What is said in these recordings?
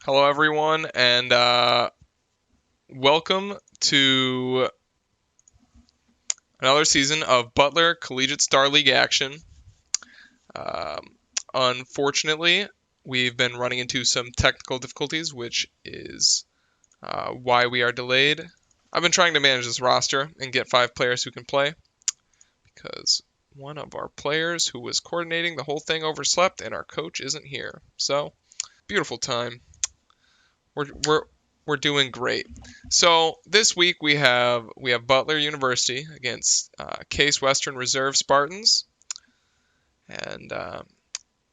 Hello, everyone, and welcome to another season of Butler Collegiate Star League action. Um, Unfortunately, we've been running into some technical difficulties, which is why we are delayed. I've been trying to manage this roster and get 5 players who can play because one of our players who was coordinating the whole thing overslept, and our coach isn't here. So, beautiful time. We're we're doing great. So this week we have Butler University against Case Western Reserve Spartans, and I'm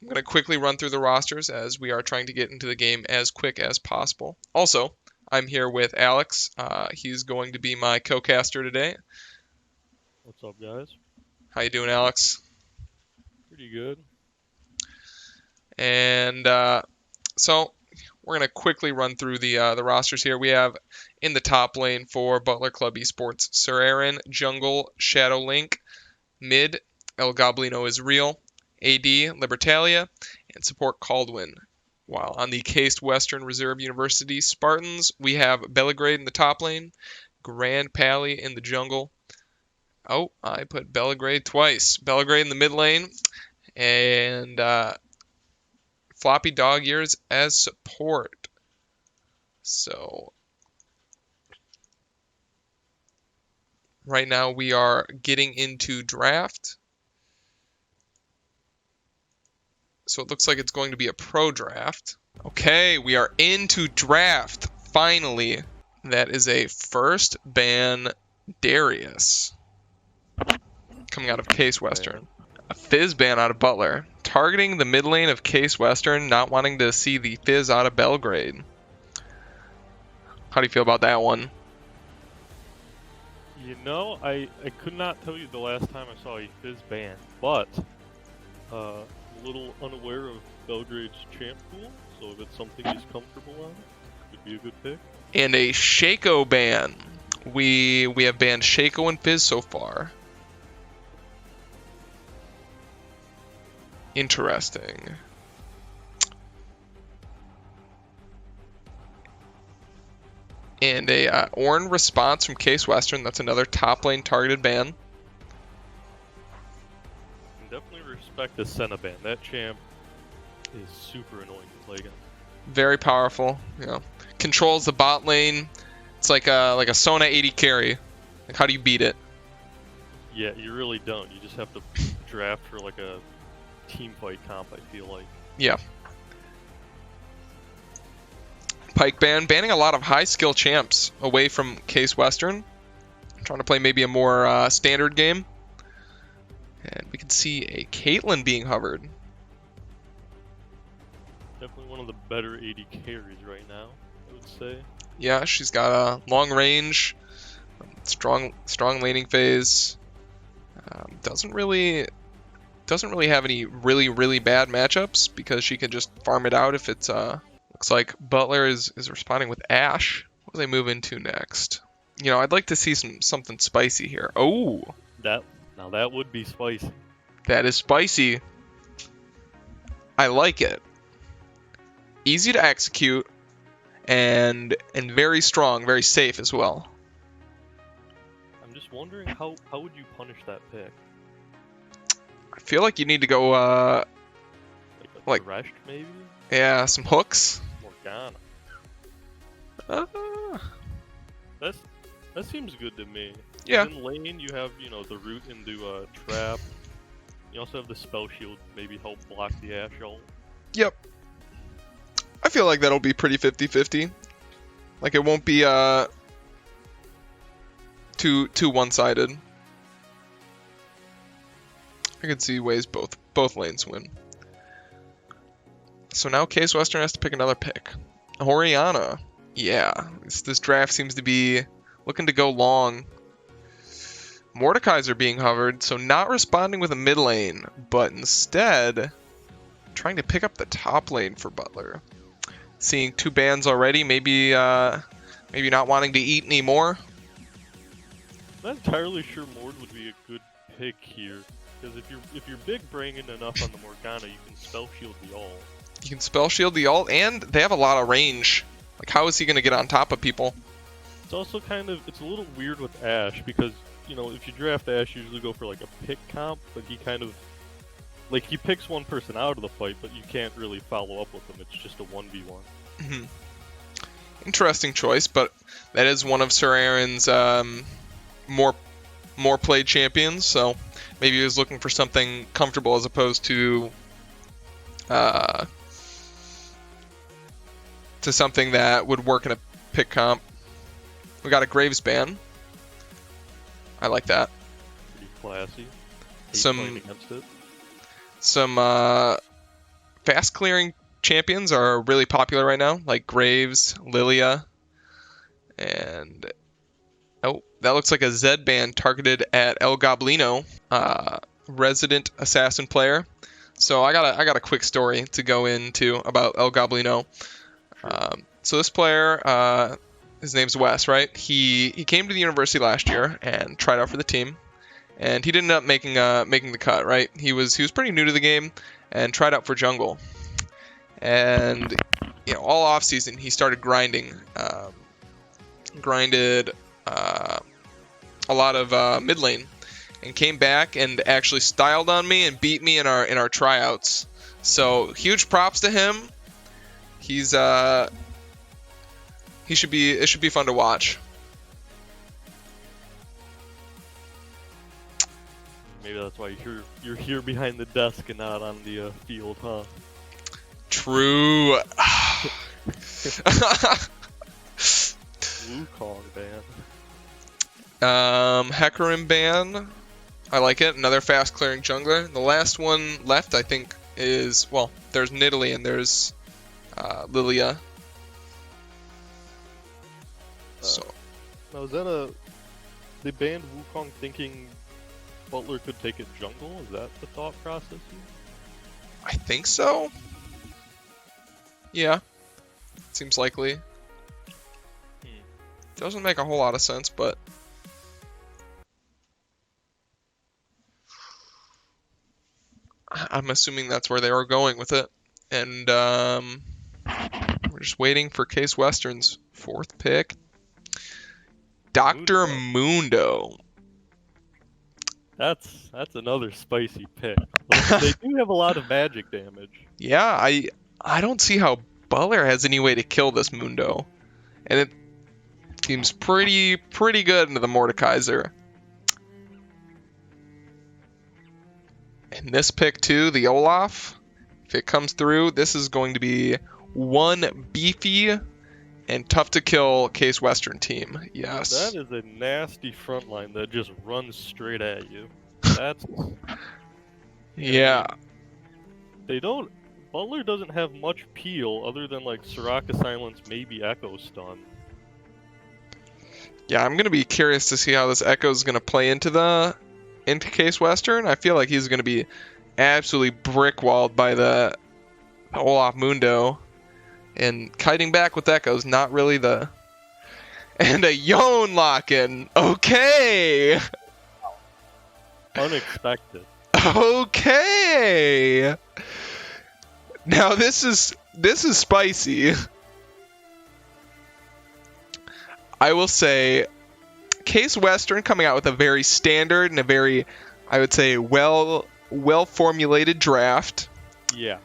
going to quickly run through the rosters as we are trying to get into the game as quick as possible. Also, I'm here with Alex. He's going to be my co-caster today. What's up, guys? How you doing, Alex? Pretty good. And so we're going to quickly run through the rosters here. We have in the top lane for Butler Club Esports, Sir Aaron, Jungle, Shadow Link, mid, El Goblino is real, AD, Libertalia, and support Caldwin. While on the Case Western Reserve University Spartans, we have Belgrade in the top lane, Grand Pally in the jungle. Oh, I put Belgrade twice. Belgrade in the mid lane, and Floppy Dog Ears as support. So right now we are getting into draft. So it looks like it's going to be a pro draft. Okay, we are into draft. Finally. That is a first ban Darius coming out of Case Western. A Fizz ban out of Butler. Targeting the mid lane of Case Western, not wanting to see the Fizz out of Belgrade. How do you feel about that one? I could not tell you the last time I saw a Fizz ban, but a little unaware of Belgrade's champ pool, so if it's something he's comfortable on, it could be a good pick. And a Shaco ban. We have banned Shaco and Fizz so far. Interesting. And a Ornn response from Case Western. That's another top lane targeted ban. And definitely respect the Senna ban. That champ is super annoying to play against. Very powerful. You know, controls the bot lane. It's like a Sona 80 carry. Like, how do you beat it? Yeah, you really don't. You just have to draft for like a team fight comp, I feel like. Yeah. Pike ban, banning a lot of high skill champs away from Case Western. Trying to play maybe a more standard game. And we can see a Caitlyn being hovered. Definitely one of the better AD carries right now, I would say. Yeah, she's got a long range, strong laning phase. Doesn't really have any really bad matchups because she can just farm it out if it's looks like Butler is responding with Ashe. What do they move into next? You know, I'd like to see something spicy here. Oh, Now that would be spicy. that is spicy. I like it. Easy to execute and very strong, very safe as well. I'm just wondering how would you punish that pick? I feel like you need to go Like threshed maybe? yeah, some hooks. Morgana. Uh, That seems good to me. yeah. In lane you have, the root into trap. You also have the spell shield, maybe help block the Ashe ult. Yep. I feel like that'll be pretty 50-50. Like it won't be too one-sided. I could see ways both lanes win. So now Case Western has to pick another pick. Oriana. Yeah, this draft seems to be looking to go long. Mordekaiser being hovered, so not responding with a mid lane, but instead trying to pick up the top lane for Butler. Seeing 2 bans already, maybe not wanting to eat anymore. I'm not entirely sure Mord would be a good pick here, because if you're big brainin enough on the Morgana, you can spell shield the ult. You can spell shield the ult, and they have a lot of range. Like, how is he going to get on top of people? It's also it's a little weird with Ashe because, if you draft Ashe, you usually go for like a pick comp, but he he picks one person out of the fight, but you can't really follow up with him. It's just a 1v1. Mm-hmm. Interesting choice, but that is one of Sir Aaron's more played champions, so maybe he was looking for something comfortable as opposed to something that would work in a pick comp. We got a Graves ban. I like that. Pretty classy. Some fast clearing champions are really popular right now, like Graves, Lilia, and that looks like a Zed ban targeted at El Goblino, resident assassin player. So I got a quick story to go into about El Goblino. So this player, his name's Wes, right? He came to the university last year and tried out for the team, and he didn't end up making the cut, right? He was pretty new to the game and tried out for jungle, and all off season he started grinded a lot of mid lane, and came back and actually styled on me and beat me in our tryouts. So huge props to him. It should be fun to watch. Maybe that's why you're here behind the desk and not on the field, huh? True. Wukong ban. Hecarim ban. I like it. Another fast clearing jungler. The last one left, I think, is there's Nidalee and there's Lilia. Now, they banned Wukong thinking Butler could take it jungle? Is that the thought process here? I think so. Yeah. Seems likely. Doesn't make a whole lot of sense, but I'm assuming that's where they were going with it. And we're just waiting for Case Western's 4th pick. Dr. Mundo. That's another spicy pick. They do have a lot of magic damage. Yeah, I don't see how Butler has any way to kill this Mundo. And it seems pretty good into the Mordekaiser. And this pick too, the Olaf, if it comes through, this is going to be one beefy and tough to kill Case Western team. Yes. That is a nasty front line that just runs straight at you. That's yeah. Butler doesn't have much peel other than like Soraka Silence, maybe Echo Stun. Yeah, I'm gonna be curious to see how this Echo is gonna play into Case Western. I feel like he's gonna be absolutely brick-walled by the Olaf Mundo. And kiting back with Echo's not really the... And a Yone lock-in. Okay! Unexpected. Okay! Now this is spicy. I will say, Case Western coming out with a very standard and a very, I would say, well-formulated draft. Yeah.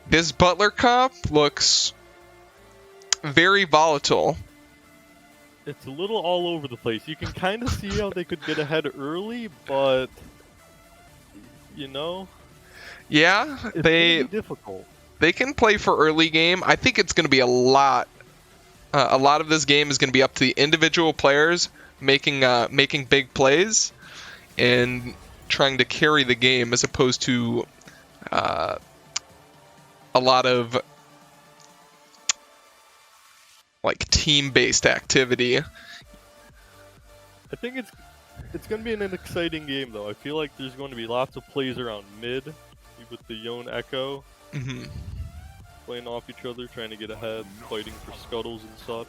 This Butler comp looks very volatile. It's a little all over the place. You can kind of see how they could get ahead early, but yeah, it's really difficult. They can play for early game. I think it's going to be a lot of this game is going to be up to the individual players making big plays and trying to carry the game as opposed to a lot of like team-based activity. I think it's going to be an exciting game, though. I feel like there's going to be lots of plays around mid with the Yone Echo. Mm-hmm. Playing off each other, trying to get ahead, fighting for scuttles and such.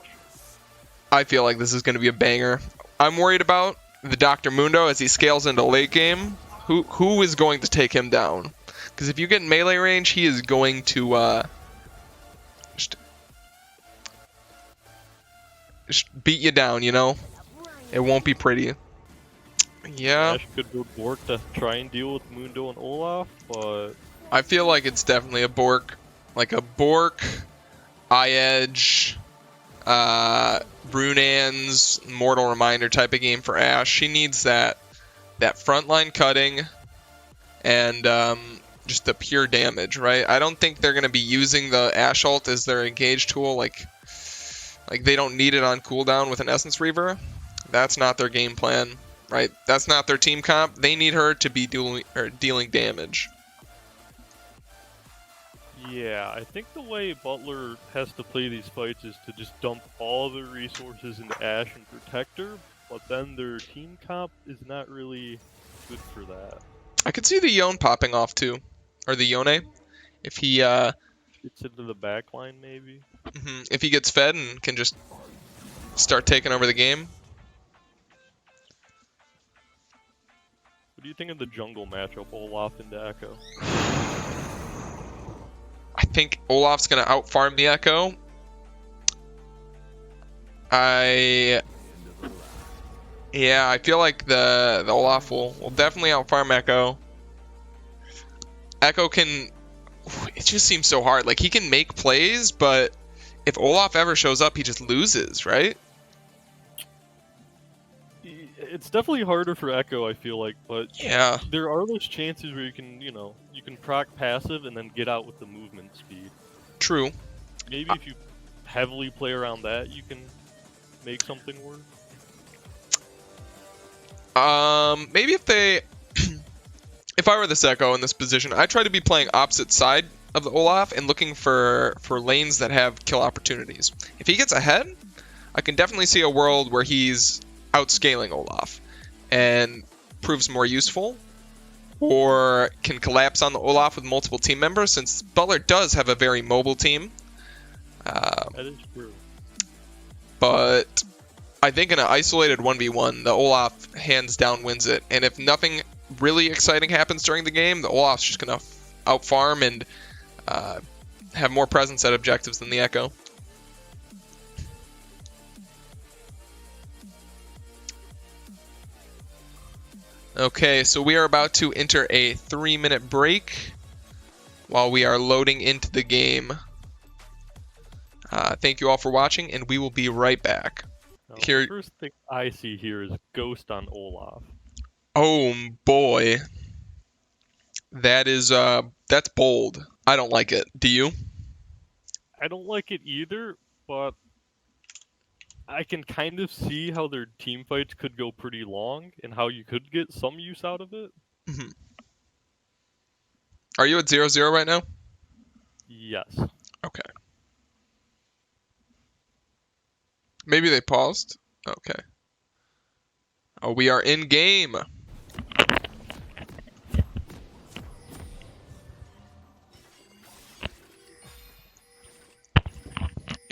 I feel like this is going to be a banger. I'm worried about the Dr. Mundo as he scales into late game. Who is going to take him down? Because if you get in melee range, he is going to just beat you down, you know? It won't be pretty. Yeah. Ash could go Bork to try and deal with Mundo and Olaf, but I feel like it's definitely a Bork. Like a Bork, Eye-Edge, Brunan's Mortal Reminder type of game for Ash. She needs that frontline cutting and just the pure damage, right? I don't think they're going to be using the Ash ult as their engage tool. Like they don't need it on cooldown with an Essence Reaver. That's not their game plan, right? That's not their team comp. They need her to be dealing damage. yeah, I think the way Butler has to play these fights is to just dump all their resources into Ash and protect her, but then their team comp is not really good for that. I could see the Yone popping off too, or the Yone, if he Gets into the back line maybe. if he gets fed and can just start taking over the game. What do you think of the jungle matchup, Olaf into Echo? I think Olaf's gonna outfarm the Echo. I feel like the Olaf will definitely outfarm Echo. Echo can. It just seems so hard. Like, he can make plays, but if Olaf ever shows up, he just loses, right? It's definitely harder for Echo, I feel like, but Yeah. there are those chances where you can proc passive and then get out with the movement speed. True. Maybe if you heavily play around that, you can make something work. Maybe if they, if I were this Echo in this position, I'd try to be playing opposite side of the Olaf and looking for lanes that have kill opportunities. If he gets ahead, I can definitely see a world where he's outscaling Olaf and proves more useful, or can collapse on the Olaf with multiple team members, since Butler does have a very mobile team. That is true. But I think in an isolated 1v1, the Olaf hands down wins it. And if nothing really exciting happens during the game, the Olaf's just going to outfarm and have more presence at objectives than the Echo. Okay, so we are about to enter a 3-minute break while we are loading into the game. Thank you all for watching, and we will be right back. Now, Here, the first thing I see here is Ghost on Olaf. oh boy, that's bold. I don't like it. Do you? I don't like it either, but I can kind of see how their team fights could go pretty long and how you could get some use out of it. Mm-hmm. Are you at 0-0 right now? Yes. Okay. Maybe they paused. Okay. Oh, we are in game.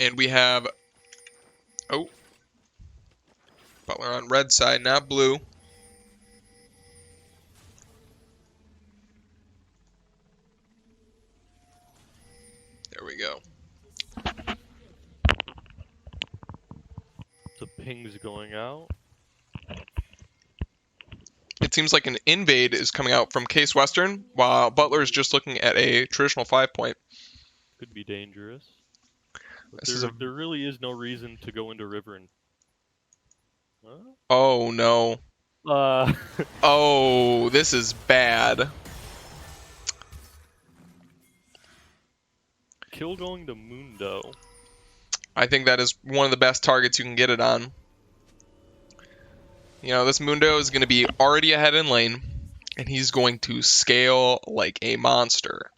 And we have, Butler on red side, not blue. There we go. The ping's going out. It seems like an invade is coming out from Case Western, while Butler is just looking at a traditional 5-point. Could be dangerous. But This is there really is no reason to go into river and... Huh? Oh no. Oh, this is bad. Kill going to Mundo. I think that is one of the best targets you can get it on. You know, this Mundo is going to be already ahead in lane, and he's going to scale like a monster,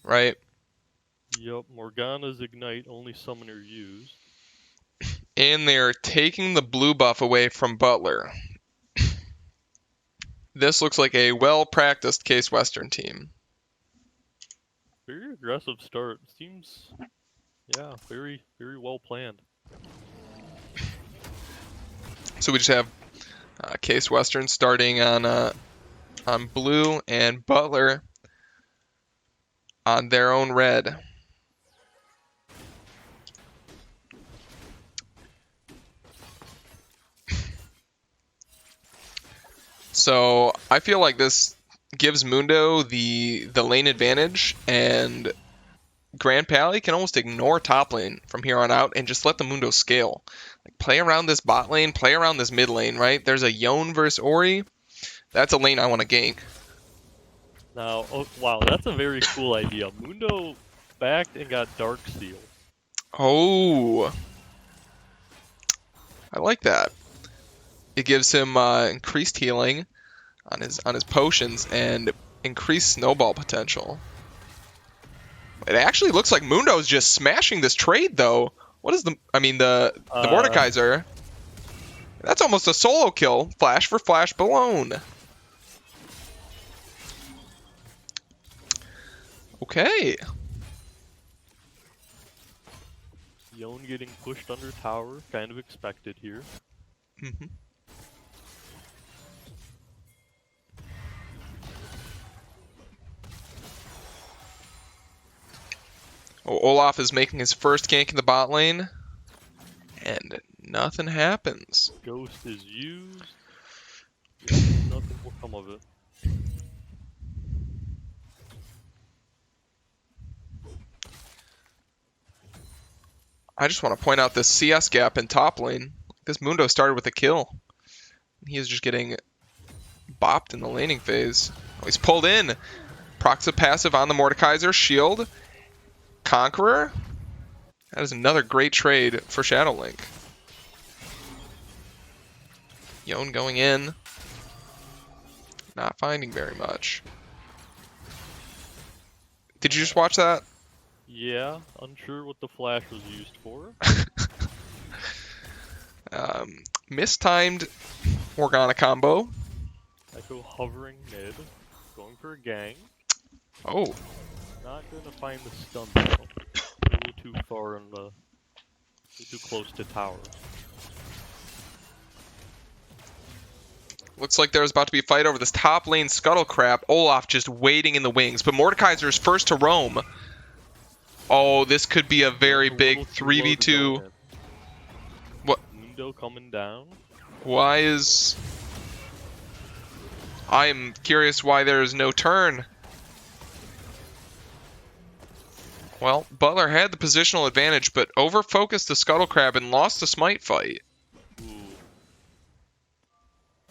right? Yep, Morgana's Ignite, only summoner used. And they're taking the blue buff away from Butler. This looks like a well-practiced Case Western team. Very aggressive start. Seems, yeah, very, very well planned. So we just have Case Western starting on blue, and Butler on their own red. So I feel like this gives Mundo the lane advantage, and Grand Pally can almost ignore top lane from here on out and just let the Mundo scale. Like, play around this bot lane, play around this mid lane, right? There's a Yone versus Ori. That's a lane I want to gank. Now, oh, wow, that's a very cool idea. Mundo backed and got Dark Seal. Oh, I like that. It gives him increased healing on his potions and increased snowball potential. It actually looks like Mundo's just smashing this trade, though. What is the Mordekaiser? That's almost a solo kill. Flash for flash Balone. Okay. Yone getting pushed under tower, kind of expected here. Mm-hmm. Oh, Olaf is making his first gank in the bot lane, and nothing happens. Ghost is used. Nothing will come of it. I just want to point out this CS gap in top lane. This Mundo started with a kill. He is just getting bopped in the laning phase. Oh, he's pulled in. Procs a passive on the Mordekaiser. Shield. Conqueror. That is another great trade for Shadowlink. Yone going in. Not finding very much. Did you just watch that? Yeah, unsure what the flash was used for. Mistimed Morgana combo. Echo hovering mid, going for a gang. Oh, Not gonna find the stun though. A little too far in the, too close to tower. looks like there's about to be a fight over this top lane scuttle crap. Olaf just waiting in the wings, but Mordekaiser is first to roam. Oh, this could be a very big 3v2. What? Mundo coming down. Why is... I am curious why there is no turn. Well, Butler had the positional advantage, but over-focused the Scuttle Crab and lost the Smite fight. Ooh.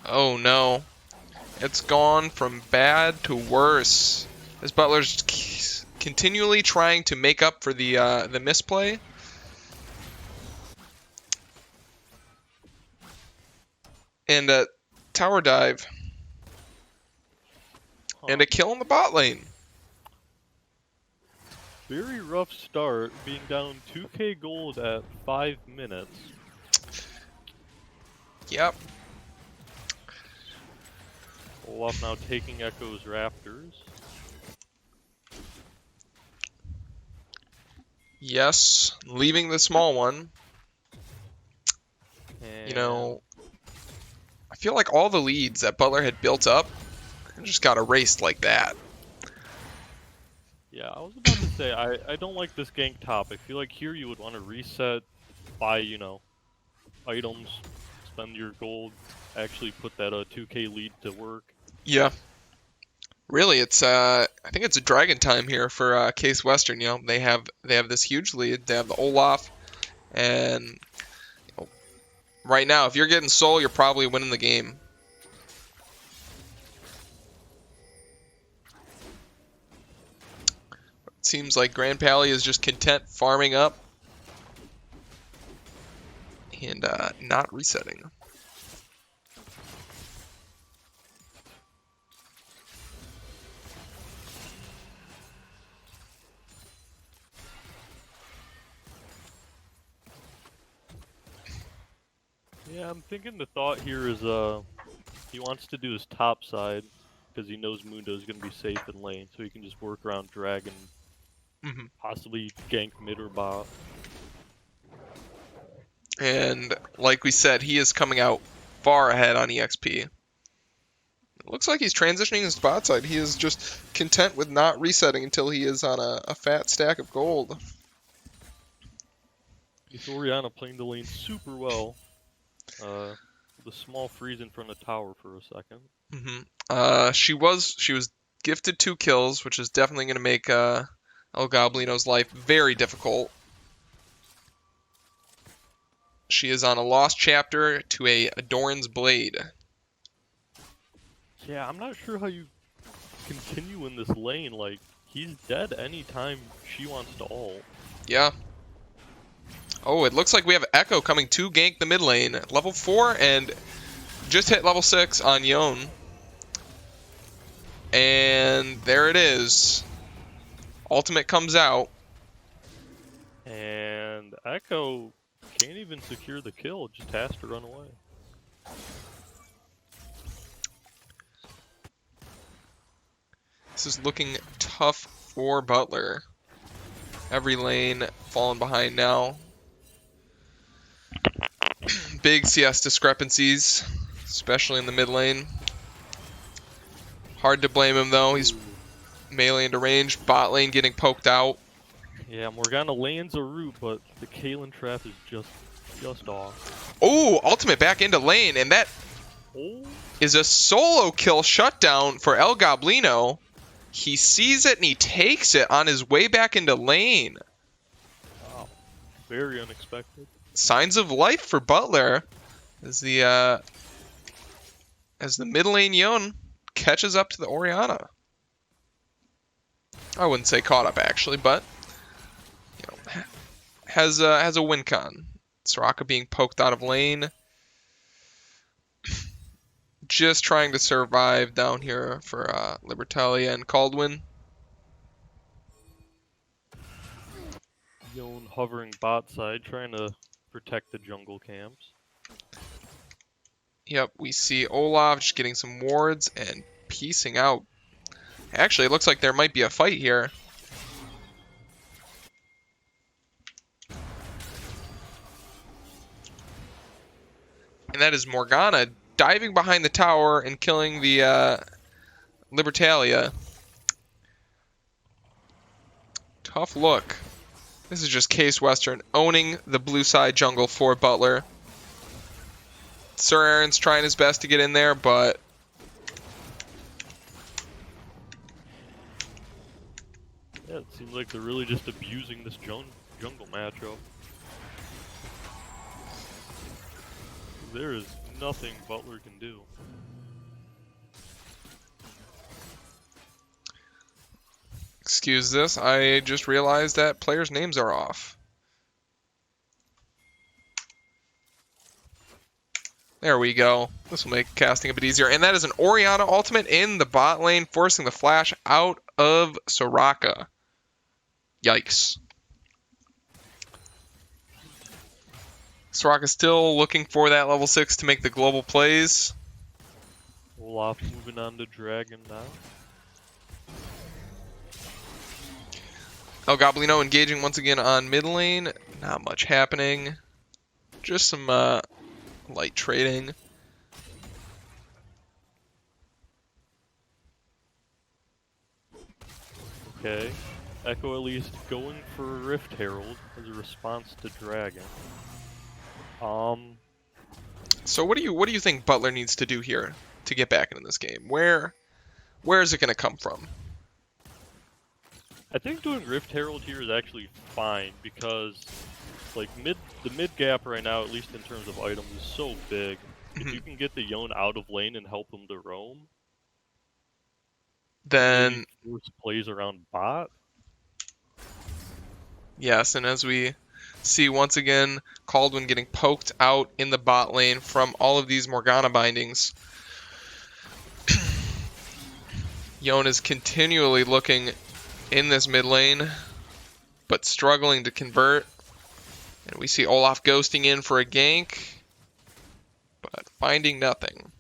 Oh no. It's gone from bad to worse. As Butler's continually trying to make up for the misplay. And a tower dive. And a kill in the bot lane. Very rough start, being down 2k gold at 5 minutes. Yep. Olaf now taking Echo's Raptors. Yes, leaving the small one. And You know, I feel like all the leads that Butler had built up just got erased like that. yeah, I was about to say, I don't like this gank top. I feel like here you would want to reset, buy, you know, items, spend your gold, actually put that 2k lead to work. Yeah. Really, it's I think it's a dragon time here for Case Western. You know, they have this huge lead. They have the Olaf, and you know, right now, if you're getting Soul, you're probably winning the game. It seems like Grand Pally is just content farming up and not resetting. Yeah, I'm thinking the thought here is he wants to do his top side because he knows Mundo's going to be safe in lane, so he can just work around Dragon, possibly gank mid or bot. And like we said, he is coming out far ahead on EXP. Looks like he's transitioning his bot side. He is just content with not resetting until he is on a fat stack of gold. This Orianna playing the lane super well. The small freeze in front of tower for a second. She was gifted 2 kills, which is definitely going to make El Goblino's life very difficult. She is on a lost chapter to a Doran's Blade. Yeah, I'm not sure how you continue in this lane. Like, he's dead anytime she wants to ult. Yeah. Oh, it looks like we have Echo coming to gank the mid lane. Level 4 and just hit level 6 on Yon. And there it is. Ultimate comes out. And Echo can't even secure the kill, just has to run away. This is looking tough for Butler. Every lane falling behind now. Big CS discrepancies, especially in the mid lane. Hard to blame him though. He's melee into range. Bot lane getting poked out. Yeah, Morgana lands a root, but the Kaelin trap is just off. Oh, ultimate back into lane, and that is a solo kill shutdown for El Goblino. He sees it and he takes it on his way back into lane. Wow, very unexpected. Signs of life for Butler as the mid lane Yon catches up to the Orianna. I wouldn't say caught up actually, but you know, has a win con. Soraka being poked out of lane. Just trying to survive down here for Libertalia and Caldwin. Yon hovering bot side, trying to protect the jungle camps. Yep, we see Olaf just getting some wards and piecing out. Actually, it looks like there might be a fight here. And that is Morgana diving behind the tower and killing the Libertalia. Tough look. This is just Case Western owning the blue side jungle for Butler. Sir Aaron's trying his best to get in there, but yeah, it seems like they're really just abusing this jungle matchup. There is nothing Butler can do. excuse this, I just realized that players' names are off. There we go. This will make casting a bit easier. And that is an Orianna ultimate in the bot lane, forcing the flash out of Soraka. Yikes. Soraka still looking for that level 6 to make the global plays. Olaf moving on to Dragon now. El Goblino engaging once again on mid lane. Not much happening. Just some light trading. Okay. Echo at least going for Rift Herald as a response to Dragon. So what do you think Butler needs to do here to get back into this game? Where is it going to come from? I think doing Rift Herald here is actually fine because like the mid gap right now, at least in terms of items, is so big. If you can get the Yone out of lane and help him to roam, then force plays around bot. Yes, and as we see once again, Caldwin getting poked out in the bot lane from all of these Morgana bindings. Yone is continually looking in this mid lane, but struggling to convert. And we see Olaf ghosting in for a gank, but finding nothing.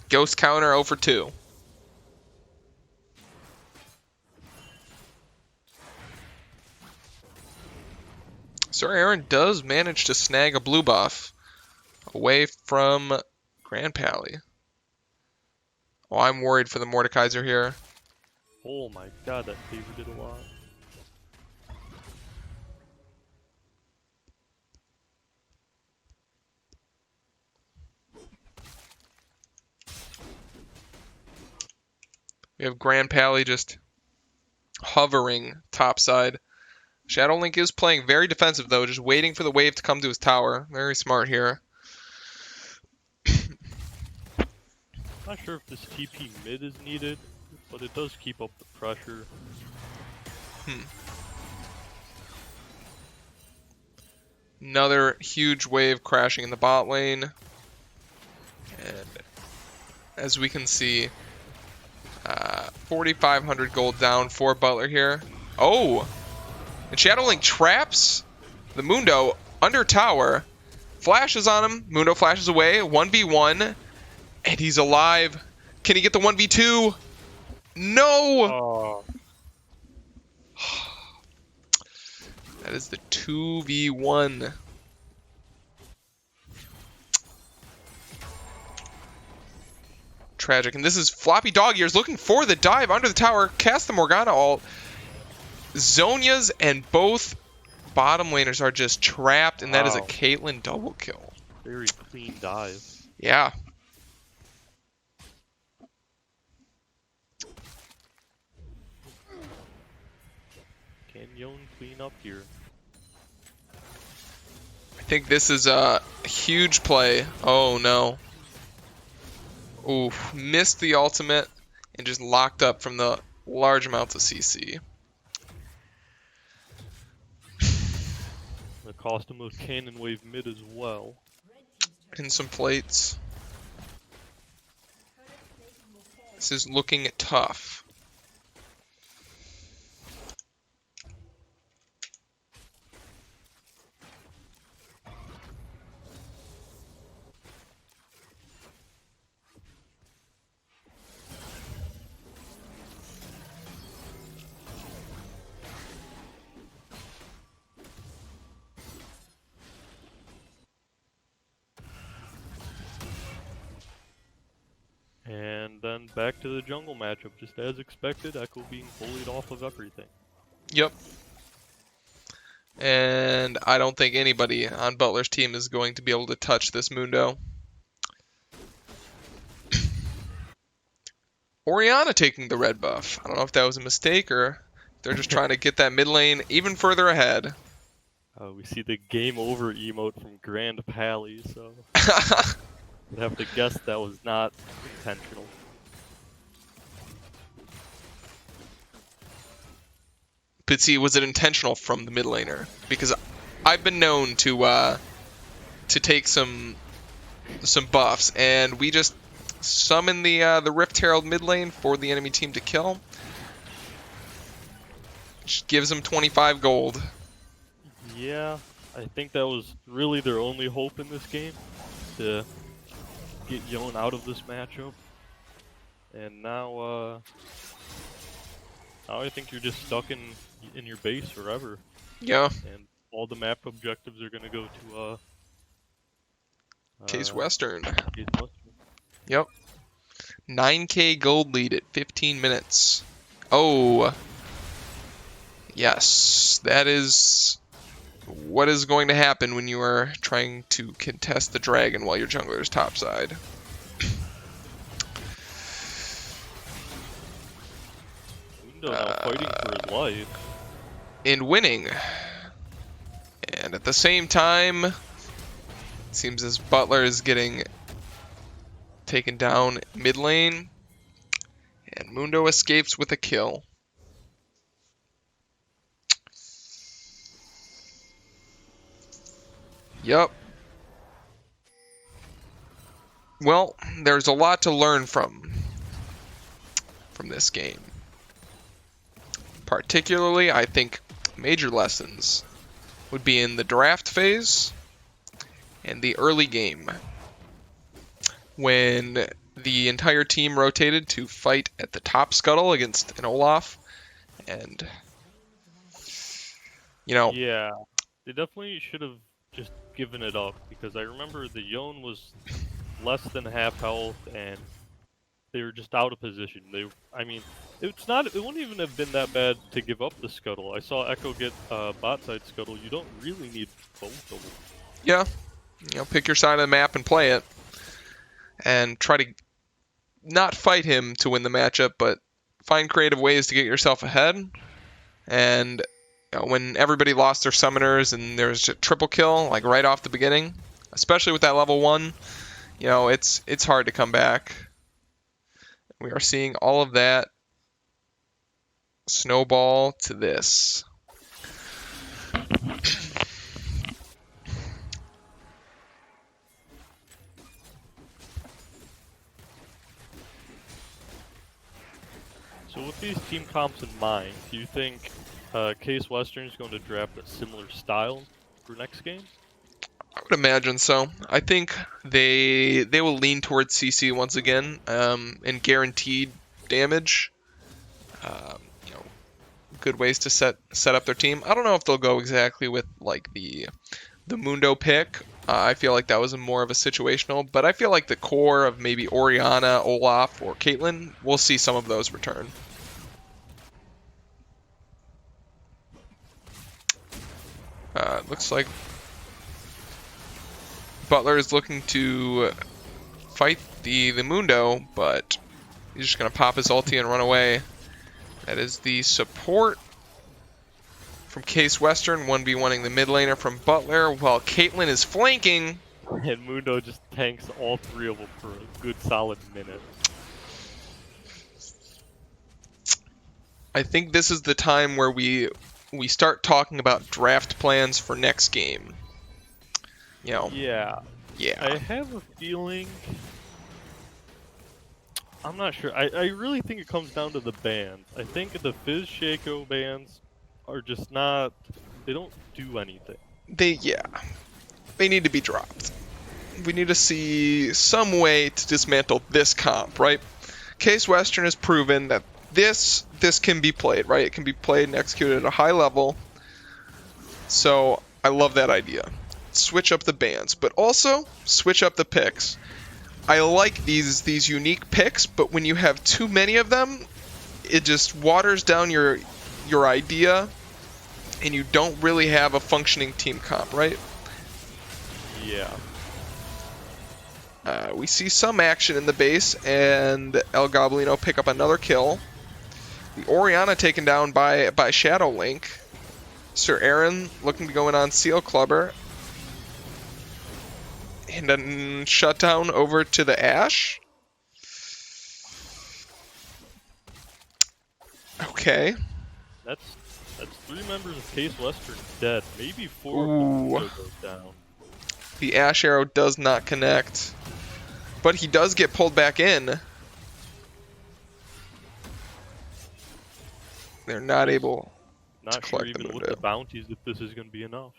Ghost counter 0 for 2. Sir Aaron does manage to snag a blue buff away from Grand Pally. Oh, I'm worried for the Mordekaiser here. Oh my god, that favor did a lot. We have Grand Pally just hovering topside. Shadowlink is playing very defensive though, just waiting for the wave to come to his tower. Very smart here. Not sure if this TP mid is needed, but it does keep up the pressure. Another huge wave crashing in the bot lane. And as we can see, 4,500 gold down for Butler here. Oh! And Shadowlink traps the Mundo under tower. Flashes on him. Mundo flashes away. 1v1. And he's alive. Can he get the 1v2? No! Oh, That is the 2v1. Tragic. And this is Floppy Dog Ears looking for the dive under the tower. Cast the Morgana ult. Zonia's and both bottom laners are just trapped, and that is a wow. Caitlyn double kill. Very clean dive. Yeah. Can Yon clean up here? I think this is a huge play. Oh no. Oof. Missed the ultimate and just locked up from the large amounts of CC. The cost him of cannon wave mid as well. And some plates. This is looking tough. And then back to the jungle matchup, just as expected, Echo being bullied off of everything. Yep. And I don't think anybody on Butler's team is going to be able to touch this Mundo. Orianna taking the red buff. I don't know if that was a mistake or they're just trying to get that mid lane even further ahead. We see the game over emote from Grand Pally, so I'd have to guess that was not intentional. But see, was it intentional from the mid laner? Because I've been known to take some buffs, and we just summon the Rift Herald mid lane for the enemy team to kill. Just gives them 25 gold. Yeah, I think that was really their only hope in this game, to get Yon out of this matchup. And now I think you're just stuck in your base forever. Yeah. And all the map objectives are gonna go to Case Western. Case Western. Yep. 9k gold lead at 15 minutes. Oh. Yes, that is what is going to happen when you are trying to contest the dragon while your jungler is topside. Mundo now fighting for his life. And winning. And at the same time, it seems as Butler is getting taken down mid lane. And Mundo escapes with a kill. Yep. Well, there's a lot to learn from this game. Particularly, I think major lessons would be in the draft phase and the early game, when the entire team rotated to fight at the top scuttle against an Olaf, and Yeah, they definitely should have just given it up, because I remember the Yon was less than half health, and they were just out of position. I mean, it's not. It wouldn't even have been that bad to give up the scuttle. I saw Echo get bot side scuttle. You don't really need both of them. Yeah, pick your side of the map and play it, and try to not fight him to win the matchup, but find creative ways to get yourself ahead. And when everybody lost their summoners and there's a triple kill like right off the beginning, especially with that level 1, it's hard to come back. We are seeing all of that snowball to this. So with these team comps in mind, do you think Case Western is going to draft a similar style for next game? I would imagine so. I think they will lean towards CC once again, and guaranteed damage. Good ways to set up their team. I don't know if they'll go exactly with like the Mundo pick. I feel like that was more of a situational, but I feel like the core of maybe Orianna, Olaf, or Caitlyn, we'll see some of those return. Looks like Butler is looking to fight the Mundo, but he's just going to pop his ulti and run away. That is the support from Case Western, 1v1ing the mid laner from Butler, while Caitlyn is flanking. And Mundo just tanks all 3 of them for a good solid minute. I think this is the time where we start talking about draft plans for next game. Yeah. I have a feeling. I'm not sure. I really think it comes down to the bans. I think the Fizz Shaco bans are just not. They don't do anything. They need to be dropped. We need to see some way to dismantle this comp, right? Case Western has proven that this can be played, right? It can be played and executed at a high level. So I love that idea. Switch up the bans, but also switch up the picks. I like these unique picks, but when you have too many of them, it just waters down your idea, and you don't really have a functioning team comp, right? Yeah. We see some action in the base, and El Goblino pick up another kill. The Orianna taken down by Shadow Link. Sir Aaron looking to go in on Seal Clubber. And then shutdown over to the Ashe. Okay. That's 3 members of Case Western dead. Maybe 4 Ooh. of them goes down. The Ashe arrow does not connect. But he does get pulled back in. They're not able to Not sure collect the even with Mundo. the bounties if this is going to be enough.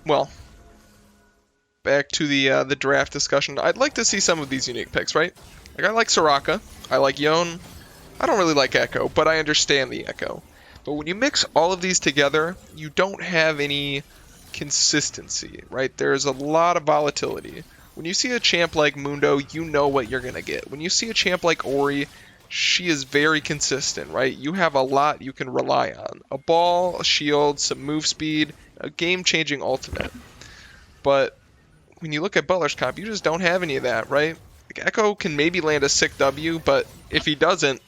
Well, back to the draft discussion. I'd like to see some of these unique picks, right? Like, I like Soraka. I like Yone. I don't really like Echo, but I understand the Echo. But when you mix all of these together, you don't have any consistency, right? There's a lot of volatility. When you see a champ like Mundo, you know what you're going to get. When you see a champ like Ori, she is very consistent, right? You have a lot you can rely on. A ball, a shield, some move speed, a game-changing ultimate. But when you look at Butler's comp, you just don't have any of that, right? Like, Echo can maybe land a sick W, but if he doesn't,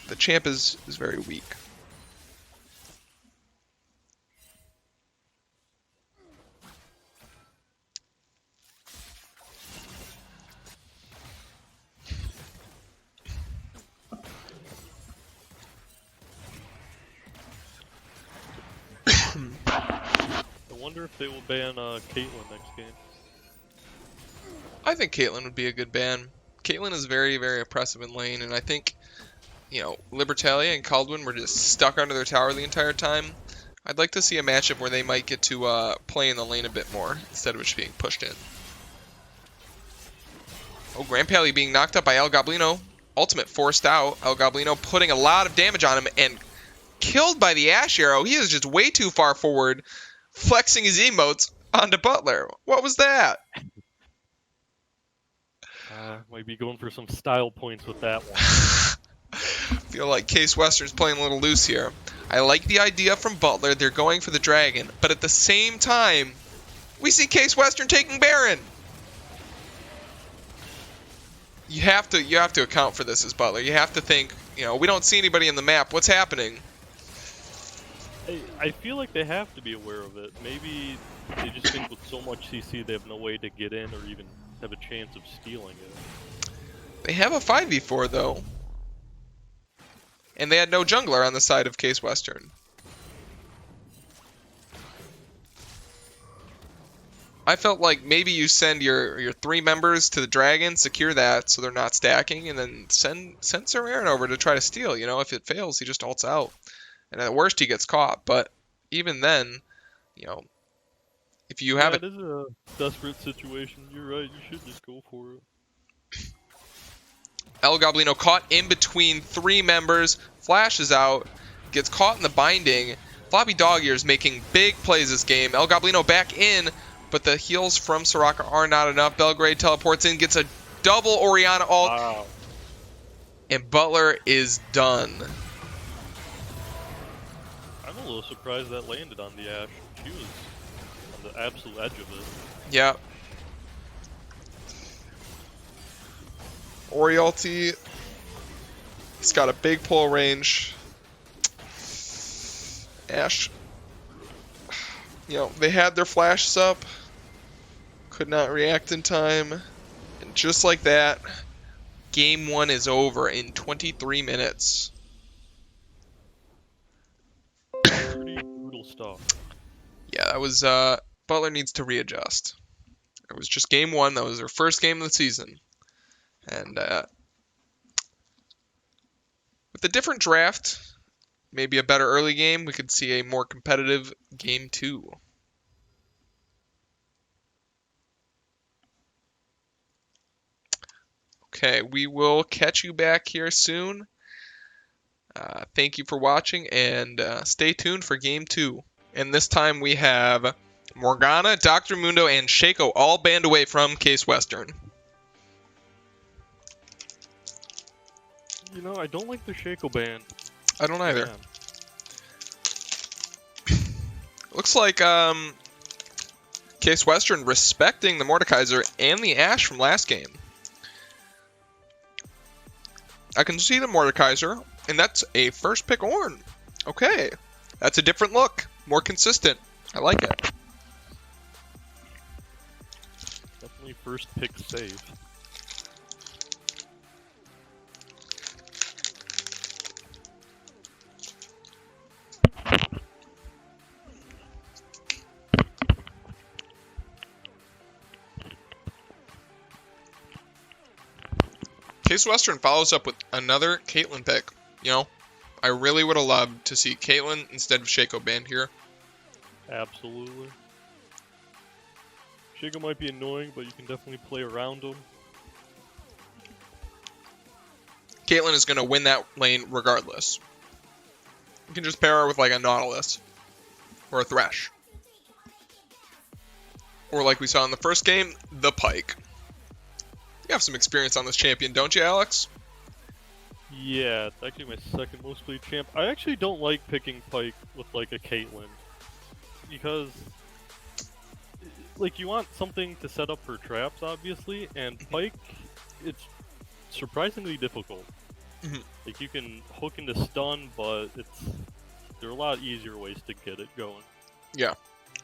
the champ is very weak. I wonder if they will ban Caitlyn next game. I think Caitlyn would be a good ban. Caitlyn is very, very oppressive in lane, and I think, Libertalia and Caldwin were just stuck under their tower the entire time. I'd like to see a matchup where they might get to play in the lane a bit more, instead of just being pushed in. Oh, Grandpally being knocked up by El Goblino. Ultimate forced out. El Goblino putting a lot of damage on him, and killed by the Ashe arrow. He is just way too far forward, flexing his emotes onto Butler. What was that? Might be going for some style points with that one. Feel like Case Western's playing a little loose here. I like the idea from Butler. They're going for the dragon, but at the same time, we see Case Western taking Baron. You have to account for this as Butler. You have to think, we don't see anybody in the map. What's happening? I feel like they have to be aware of it. Maybe they just think with so much CC they have no way to get in or even have a chance of stealing it. They have a 5v4 though. And they had no jungler on the side of Case Western. I felt like maybe you send your 3 members to the dragon, secure that so they're not stacking, and then send Sir Aaron over to try to steal. If it fails, he just ults out. And at worst, he gets caught. But even then, if you have it is a desperate situation. You're right. You should just go for it. El Goblino caught in between 3 members, flashes out, gets caught in the binding. Floppy Dog Ears making big plays this game. El Goblino back in, but the heals from Soraka are not enough. Belgrade teleports in, gets a double Orianna ult, Wow. And Butler is done. I'm a little surprised that landed on the Ashe. She was on the absolute edge of it. Yeah. Ori ulti. He's got a big pull range. Ashe. They had their flashes up. Could not react in time. And just like that, game 1 is over in 23 minutes. Pretty brutal stuff. Yeah, that was, Butler needs to readjust. It was just game 1. That was their first game of the season. And, with a different draft, maybe a better early game, we could see a more competitive game 2. Okay, we will catch you back here soon. Thank you for watching, and stay tuned for game 2. And this time we have Morgana, Dr. Mundo, and Shaco all banned away from Case Western. I don't like the Shaco ban. I don't either. Yeah. Looks like Case Western respecting the Mordekaiser and the Ashe from last game. I can see the Mordekaiser, and that's a first pick Ornn. Okay, that's a different look, more consistent. I like it. Definitely first pick save. Case Western follows up with another Caitlyn pick. I really would have loved to see Caitlyn instead of Shaco banned here. Absolutely. Shaco might be annoying, but you can definitely play around him. Caitlyn is going to win that lane regardless. You can just pair her with like a Nautilus or a Thresh. Or like we saw in the first game, the Pyke. You have some experience on this champion, don't you, Alex? Yeah, it's actually my second most played champ. I actually don't like picking Pyke with like a Caitlyn. Because, you want something to set up for traps, obviously, and Pyke, it's surprisingly difficult. Mm-hmm. You can hook into stun, but there are a lot easier ways to get it going. Yeah.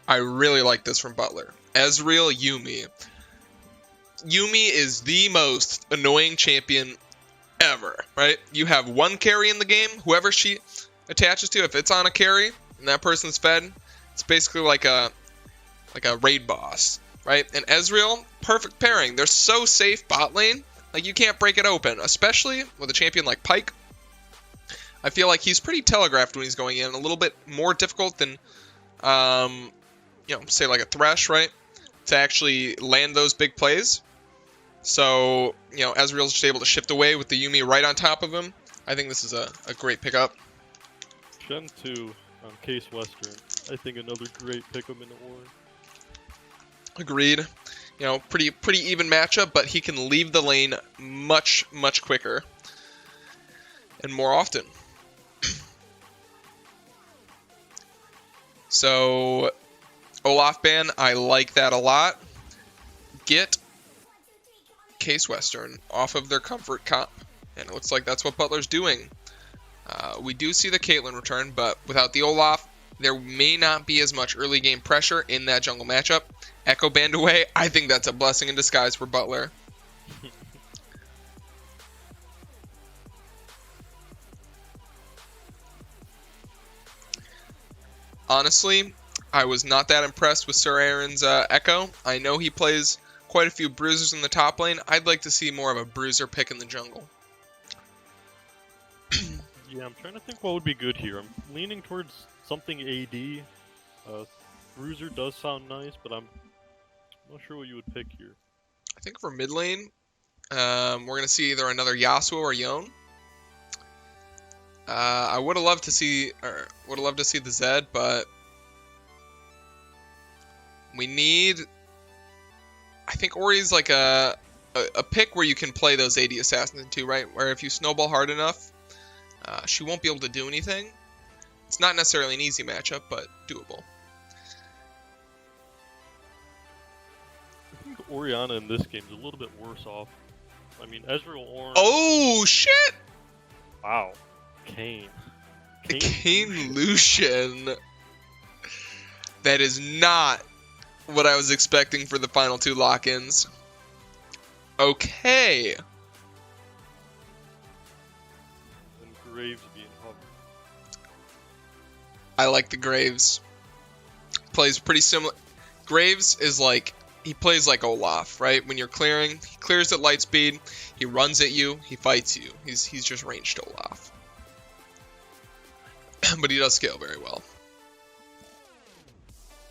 I really like this from Butler. Ezreal, Yuumi. Yuumi is the most annoying champion ever, right? You have one carry in the game, whoever she attaches to, if it's on a carry and that person's fed, it's basically like a raid boss, right? And Ezreal, perfect pairing. They're so safe bot lane, you can't break it open, especially with a champion like Pyke. I feel like he's pretty telegraphed when he's going in, a little bit more difficult than, say like a Thresh, right? To actually land those big plays. So, Ezreal's just able to shift away with the Yuumi right on top of him. I think this is a great pickup. Gen 2 on Case Western. I think another great pickup in the war. Agreed. pretty even matchup, but he can leave the lane much quicker and more often. So Olaf ban, I like that a lot. Get Case Western off of their comfort comp, and it looks like that's what Butler's doing. We do see the Caitlyn return, but without the Olaf, there may not be as much early game pressure in that jungle matchup. Echo banned away. I think that's a blessing in disguise for Butler. Honestly, I was not that impressed with Sir Aaron's Echo. I know he plays quite a few bruisers in the top lane. I'd like to see more of a bruiser pick in the jungle. Yeah, I'm trying to think what would be good here. I'm leaning towards something AD. Bruiser does sound nice, but I'm not sure what you would pick here. I think for mid lane, we're going to see either another Yasuo or Yone. I would have loved to see the Zed, but we need. I think Ori's like a pick where you can play those AD assassins into, right? Where if you snowball hard enough, she won't be able to do anything. It's not necessarily an easy matchup, but doable. I think Orianna in this game is a little bit worse off. I mean, Ezreal Ornn. Oh shit! Wow. Kayn Lucian. That is not what I was expecting for the final two lock-ins. Okay. And Graves being hovered. I like the Graves. Plays pretty similar. Graves is like, he plays like Olaf, right? When you're clearing, he clears at light speed, he runs at you, he fights you. He's just ranged Olaf. But he does scale very well.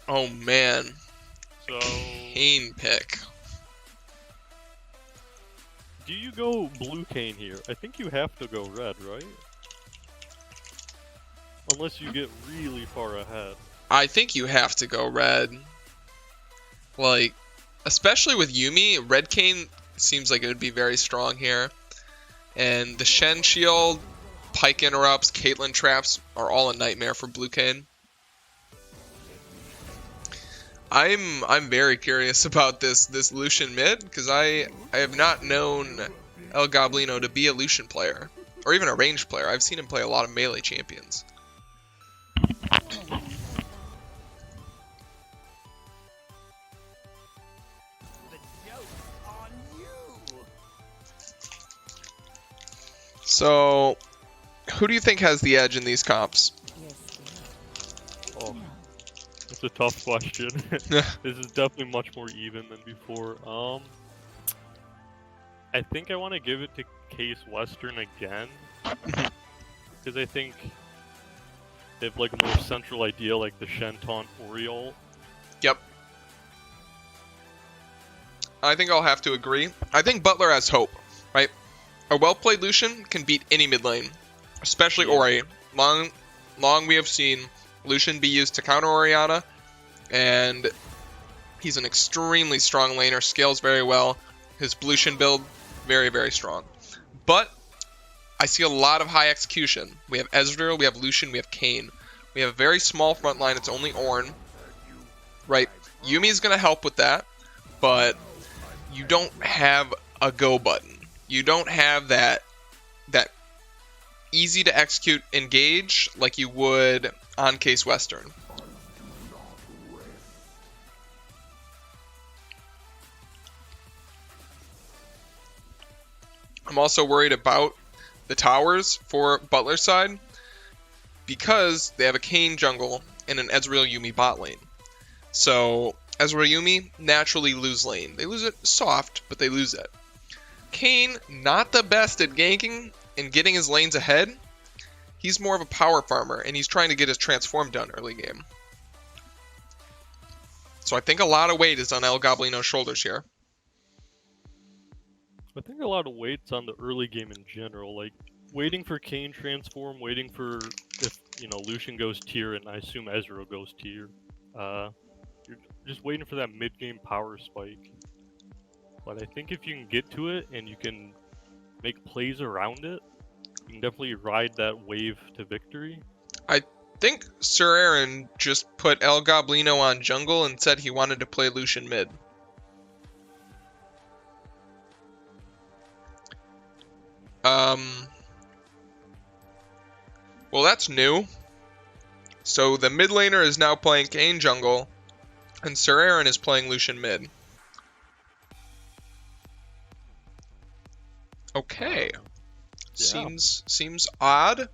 Oh man. So, Kayn pick. do you go blue Kayn here? I think you have to go red, right? Unless you get really far ahead. I think you have to go red. Like, especially with Yuumi, red Kayn seems like it would be very strong here. And the Shen shield, Pike interrupts, Caitlyn traps are all a nightmare for blue Kayn. I'm very curious about this Lucian mid, because I have not known El Goblino to be a Lucian player, or even a ranged player. I've seen him play a lot of melee champions. So, who do you think has the edge in these comps? Oh, that's a tough question. This is definitely much more even than before. I think I want to give it to Case Western again, because I think they have like a more central idea, like the Shen taunt Oriole. Yep. I think I'll have to agree. I think Butler has hope, right? A well-played Lucian can beat any mid lane, especially Ori. Long we have seen Lucian be used to counter Orianna, and he's an extremely strong laner, scales very well. His Lucian build, very, very strong. But I see a lot of high execution. We have Ezreal, we have Lucian, we have Kayn. We have a very small front line, it's only Ornn. Right, Yuumi's going to help with that, but you don't have a go button. You don't have that easy to execute engage like you would on Case Western. I'm also worried about the towers for Butler's side because they have a Kayn jungle and an Ezreal Yuumi bot lane. So Ezreal Yuumi naturally lose lane. They lose it soft, but they lose it. Kayn, not the best at ganking and getting his lanes ahead. He's more of a power farmer, and he's trying to get his transform done early game. So I think a lot of weight is on El Goblino's shoulders here. I think a lot of weight's on the early game in general, like waiting for Kayn transform, waiting for if Lucian goes tier, and I assume Ezreal goes tier. You're just waiting for that mid game power spike. But I think if you can get to it and you can make plays around it, you can definitely ride that wave to victory. I think Sir Aaron just put El Goblino on jungle and said he wanted to play Lucian mid. Well, that's new. So the mid laner is now playing Kayn jungle, and Sir Aaron is playing Lucian mid. Okay. Yeah. Seems odd.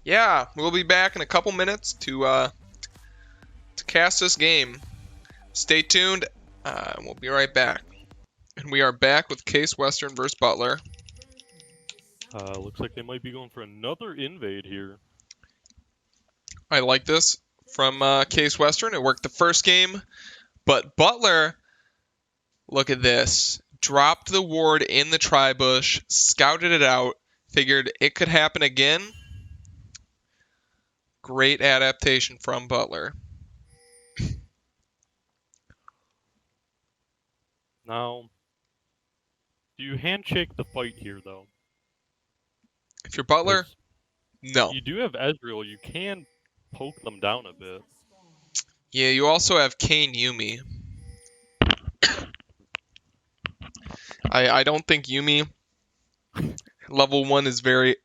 Yeah, we'll be back in a couple minutes to cast this game. Stay tuned. We'll be right back. And we are back with Case Western versus Butler. Looks like they might be going for another invade here. I like this from Case Western. It worked the first game, but Butler, look at this. Dropped the ward in the tri-bush, scouted it out, figured it could happen again. Great adaptation from Butler. Now, do you handshake the fight here, though? If you're Butler, 'Cause no. you do have Ezreal. You can poke them down a bit. Yeah, you also have Kayn Yuumi. I don't think Yuumi level 1 is very...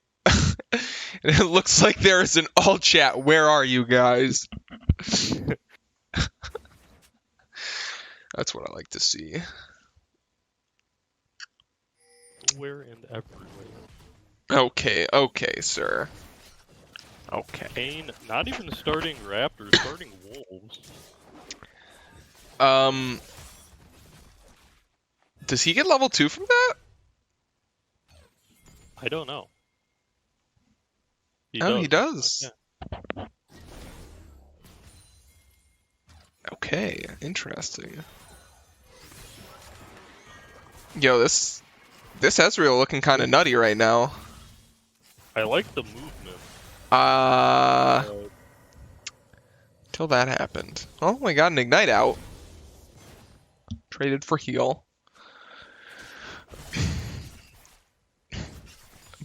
It looks like there is an all chat. Where are you guys? That's what I like to see. Where and everywhere. Okay, sir. Okay. Kayn, not even starting Raptors, starting Wolves. Does he get level 2 from that? I don't know. He does. Okay. Okay, interesting. Yo, this Ezreal looking kind of nutty right now. I like the movement. Till that happened. Oh, we got an Ignite out. Traded for heal.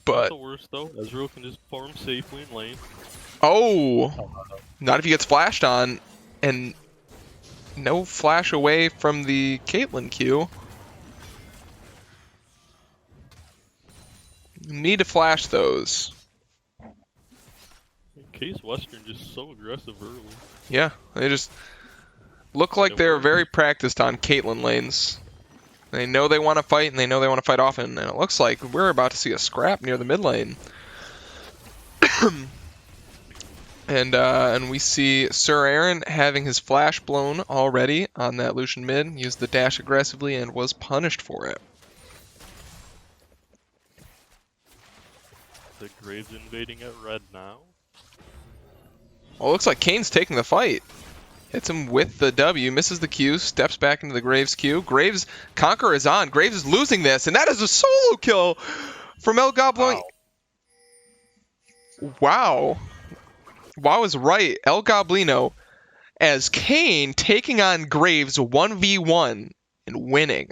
Not But the worst though. Ezreal can just farm safely in lane. oh, not if he gets flashed on, and no flash away from the Caitlyn Q. Need to flash those. Case Western just so aggressive early. Yeah, they just look like they're very practiced on Caitlyn lanes. They know they want to fight, and they know they want to fight often, and it looks like we're about to see a scrap near the mid lane. And we see Sir Aaron having his flash blown already on that Lucian mid, used the dash aggressively, and was punished for it. The Graves invading at red now. Well, it looks like Kane's taking the fight. Hits him with the W, misses the Q, steps back into the Graves Q. Graves, Conqueror is on. Graves is losing this, and that is a solo kill from El Goblino. Wow. Wow is right. El Goblino as Kayn taking on Graves 1v1 and winning.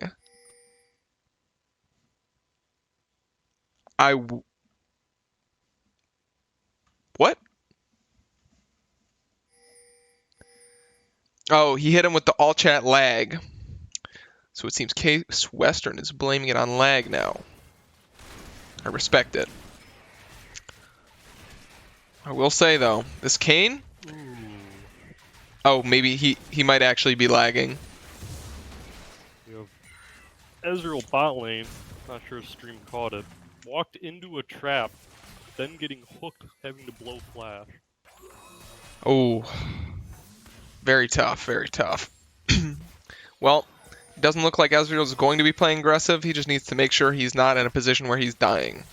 What? Oh, he hit him with the all chat lag. So it seems Case Western is blaming it on lag now. I respect it. I will say though, this Kayn. Oh, maybe he might actually be lagging. You have Ezreal bot lane. Not sure if stream caught it. Walked into a trap, then getting hooked, having to blow flash. Oh. Very tough, very tough. Well, it doesn't look like Ezreal is going to be playing aggressive. He just needs to make sure he's not in a position where he's dying.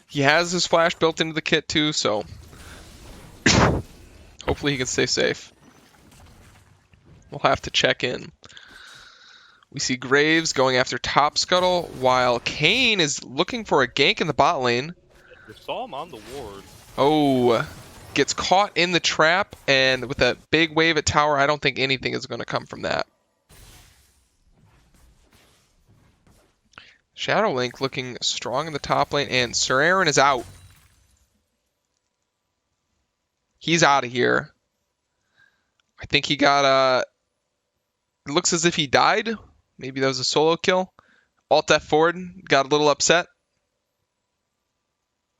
He has his flash built into the kit too, so hopefully he can stay safe. We'll have to check in. We see Graves going after top scuttle, while Kayn is looking for a gank in the bot lane. You saw him on the ward. Oh. gets caught in the trap, and with that big wave at tower, I don't think anything is going to come from that. Shadow Link looking strong in the top lane, and Sir Aaron is out. He's out of here. I think he got it looks as if he died. Maybe that was a solo kill. Alt F forward, got a little upset.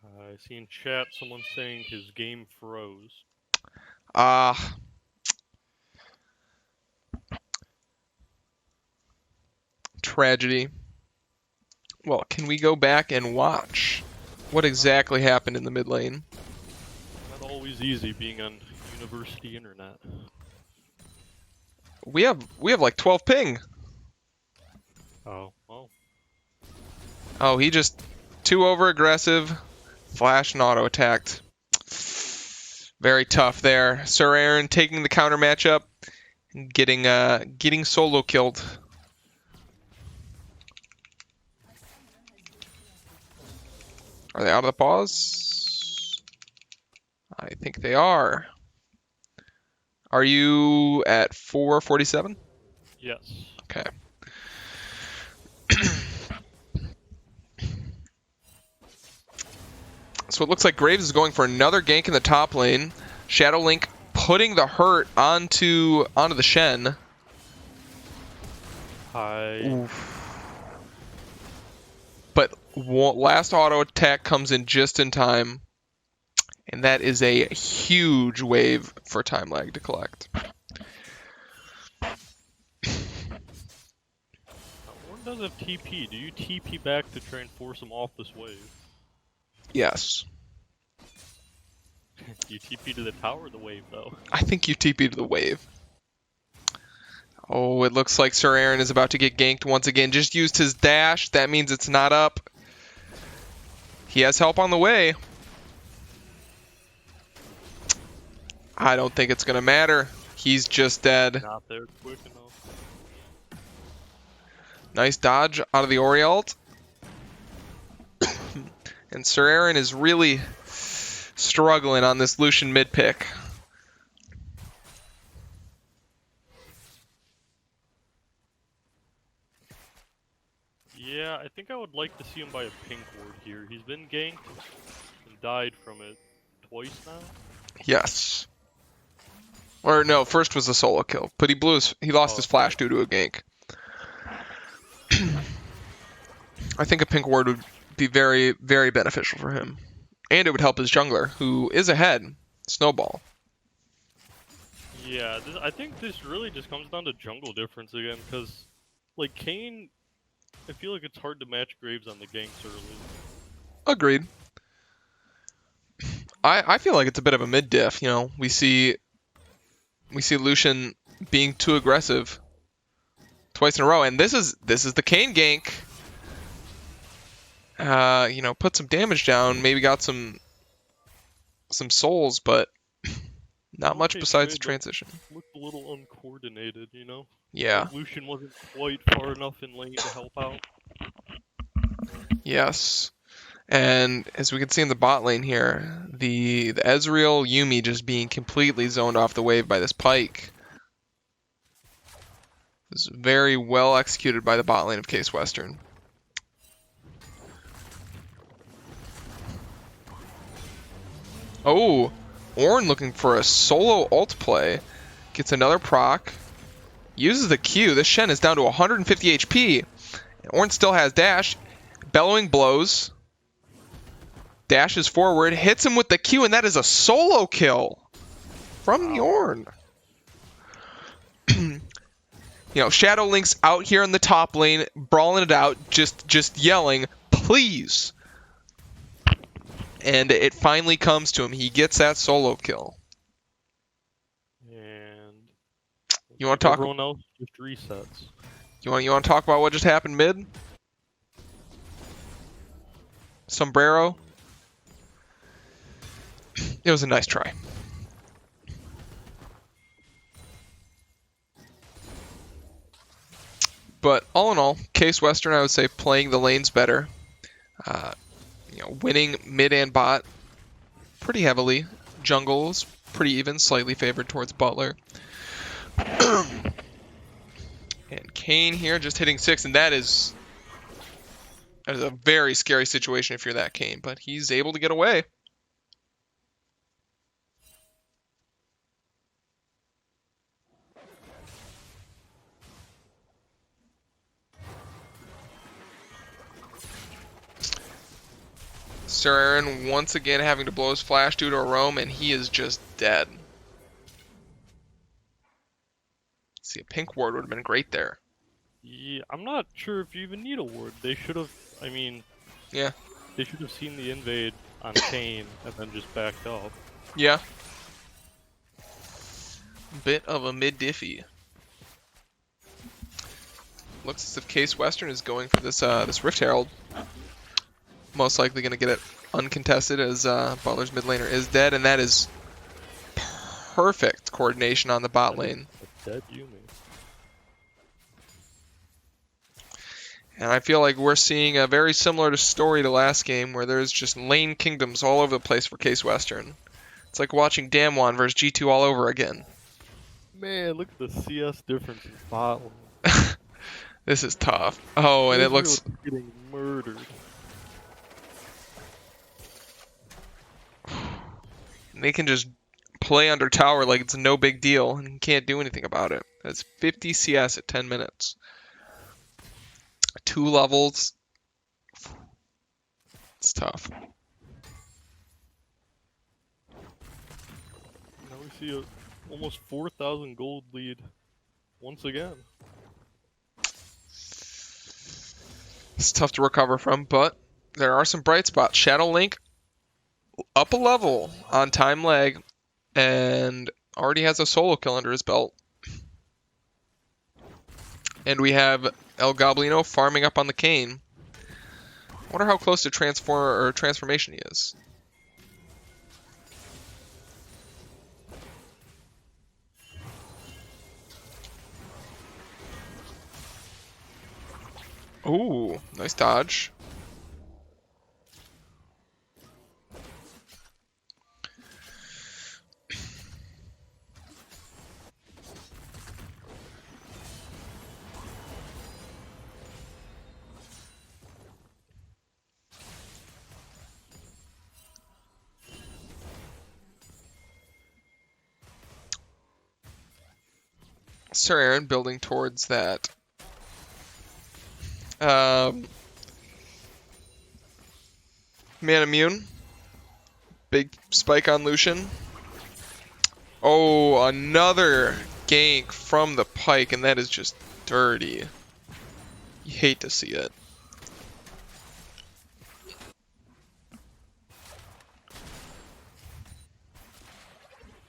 I see in chat someone saying his game froze. Tragedy. Well, can we go back and watch what exactly happened in the mid lane? Not always easy being on university internet. We have like 12 ping. Oh, well. Oh, he just too over aggressive. Flash and auto attacked. Very tough there. Sir Aaron taking the counter matchup and getting solo killed. Are they out of the pause? I think they are. Are you at 447? Yes. Okay. So it looks like Graves is going for another gank in the top lane. Shadow Link putting the hurt onto the Shen. Hi. Oof. But last auto attack comes in just in time. And that is a huge wave for time lag to collect. Warren does have TP. Do you TP back to try and force him off this wave? Yes. You TP to the tower or the wave, though? I think you TP to the wave. Oh, it looks like Sir Aaron is about to get ganked once again. Just used his dash. That means it's not up. He has help on the way. I don't think it's going to matter. He's just dead. Not there quick enough. Nice dodge out of the Ori ult. And Sir Aaron is really struggling on this Lucian mid pick. Yeah, I think I would like to see him buy a pink ward here. He's been ganked and died from it twice now. Yes. Or no, first was a solo kill, but he lost his flash due to a gank. I think a pink ward would be very, very beneficial for him. And it would help his jungler, who is ahead. Snowball. Yeah, I think this really just comes down to jungle difference again, because, like, Kayn, I feel like it's hard to match Graves on the ganks early. Agreed. I feel like it's a bit of a mid diff, you know. We see Lucian being too aggressive twice in a row, and this is the Kayn gank. You know, put some damage down, maybe got some souls, but not much besides the transition. Looked a little uncoordinated, you know? Yeah. Lucian wasn't quite far enough in lane to help out. Yes. And as we can see in the bot lane here, the Ezreal Yuumi just being completely zoned off the wave by this Pyke. It was very well executed by the bot lane of Case Western. Oh, Ornn looking for a solo ult play. Gets another proc. Uses the Q. This Shen is down to 150 HP. Ornn still has dash. Bellowing blows. Dashes forward. Hits him with the Q, and that is a solo kill from the Ornn. You know, Shadow Link's out here in the top lane, brawling it out, just yelling, please. And it finally comes to him. He gets that solo kill. And you want to talk? Everyone else just resets. You want to talk about what just happened mid? Sombrero. It was a nice try. But all in all, Case Western, I would say, playing the lanes better. You know, winning mid and bot pretty heavily. Jungle's pretty even, slightly favored towards Butler. And Kane here just hitting 6, and that is a very scary situation if you're that Kane, but he's able to get away. Sir Aaron once again having to blow his flash due to a roam, and he is just dead. See, a pink ward would have been great there. Yeah, I'm not sure if you even need a ward. They should have, I mean... Yeah. They should have seen the invade on Kane and then just backed up. Yeah. Bit of a mid-diffy. Looks as if Case Western is going for this this Rift Herald. Most likely going to get it uncontested as Butler's mid laner is dead, and that is perfect coordination on the bot lane. A dead Yumi. And I feel like we're seeing a very similar story to last game, where there's just lane kingdoms all over the place for Case Western. It's like watching Damwon versus G2 all over again. Man, look at the CS difference in bot lane. This is tough. Oh, and it looks... getting murdered. They can just play under tower like it's no big deal and can't do anything about it. That's 50 CS at 10 minutes. 2 levels. It's tough. Now we see a almost 4,000 gold lead once again. It's tough to recover from, but there are some bright spots. Shadow Link up a level on time lag and already has a solo kill under his belt. And we have El Goblino farming up on the Kane. I wonder how close to transformation he is. Ooh, nice dodge. Sir Aaron building towards that. Man immune. Big spike on Lucian. Oh, another gank from the Pike, and that is just dirty. You hate to see it.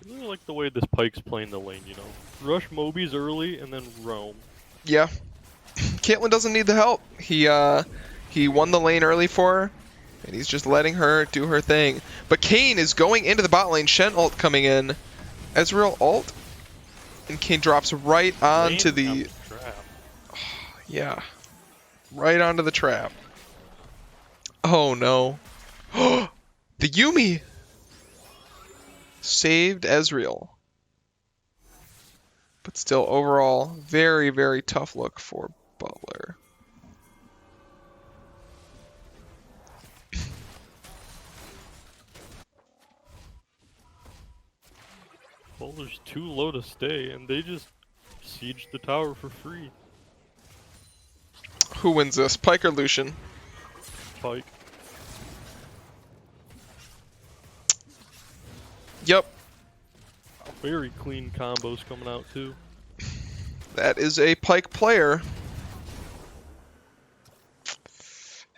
I really like the way this Pike's playing the lane, you know? Rush Mobies early and then roam. Yeah. Caitlyn doesn't need the help. He won the lane early for her, and he's just letting her do her thing. But Kane is going into the bot lane. Shen ult coming in. Ezreal ult. And Kane drops right onto the... trap. Yeah. Right onto the trap. Oh no. The Yumi! Saved Ezreal. But still, overall, very, very tough look for Butler. Butler's too low to stay, and they just siege the tower for free. Who wins this, Pike or Lucian? Pike. Yep. Very clean combos coming out too. That is a Pike player.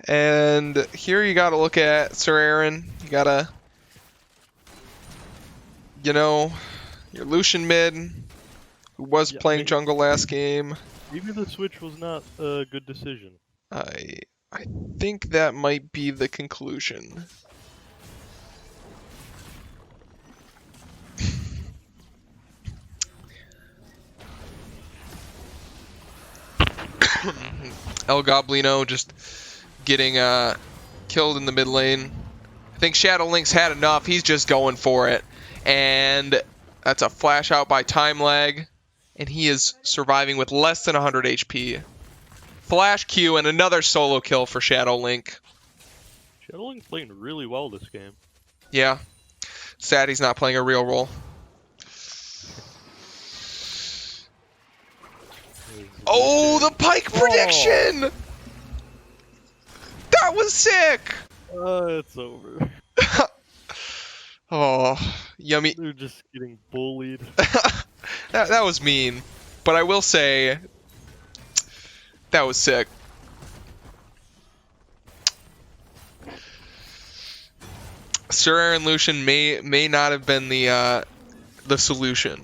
And here you gotta look at Sir Aaron. You gotta, you know, your Lucian mid, who was playing jungle last game. Maybe the switch was not a good decision. I think that might be the conclusion. El Goblino just getting killed in the mid lane. I think Shadow Link's had enough. He's just going for it. And that's a flash out by Time Lag. And he is surviving with less than 100 HP. Flash Q and another solo kill for Shadow Link. Shadow Link's playing really well this game. Yeah. Sad he's not playing a real role. Oh, the Pike prediction! That was sick! It's over. Oh, yummy. They're just getting bullied. That was mean. But I will say, that was sick. Sir Aaron Lucian may not have been the solution.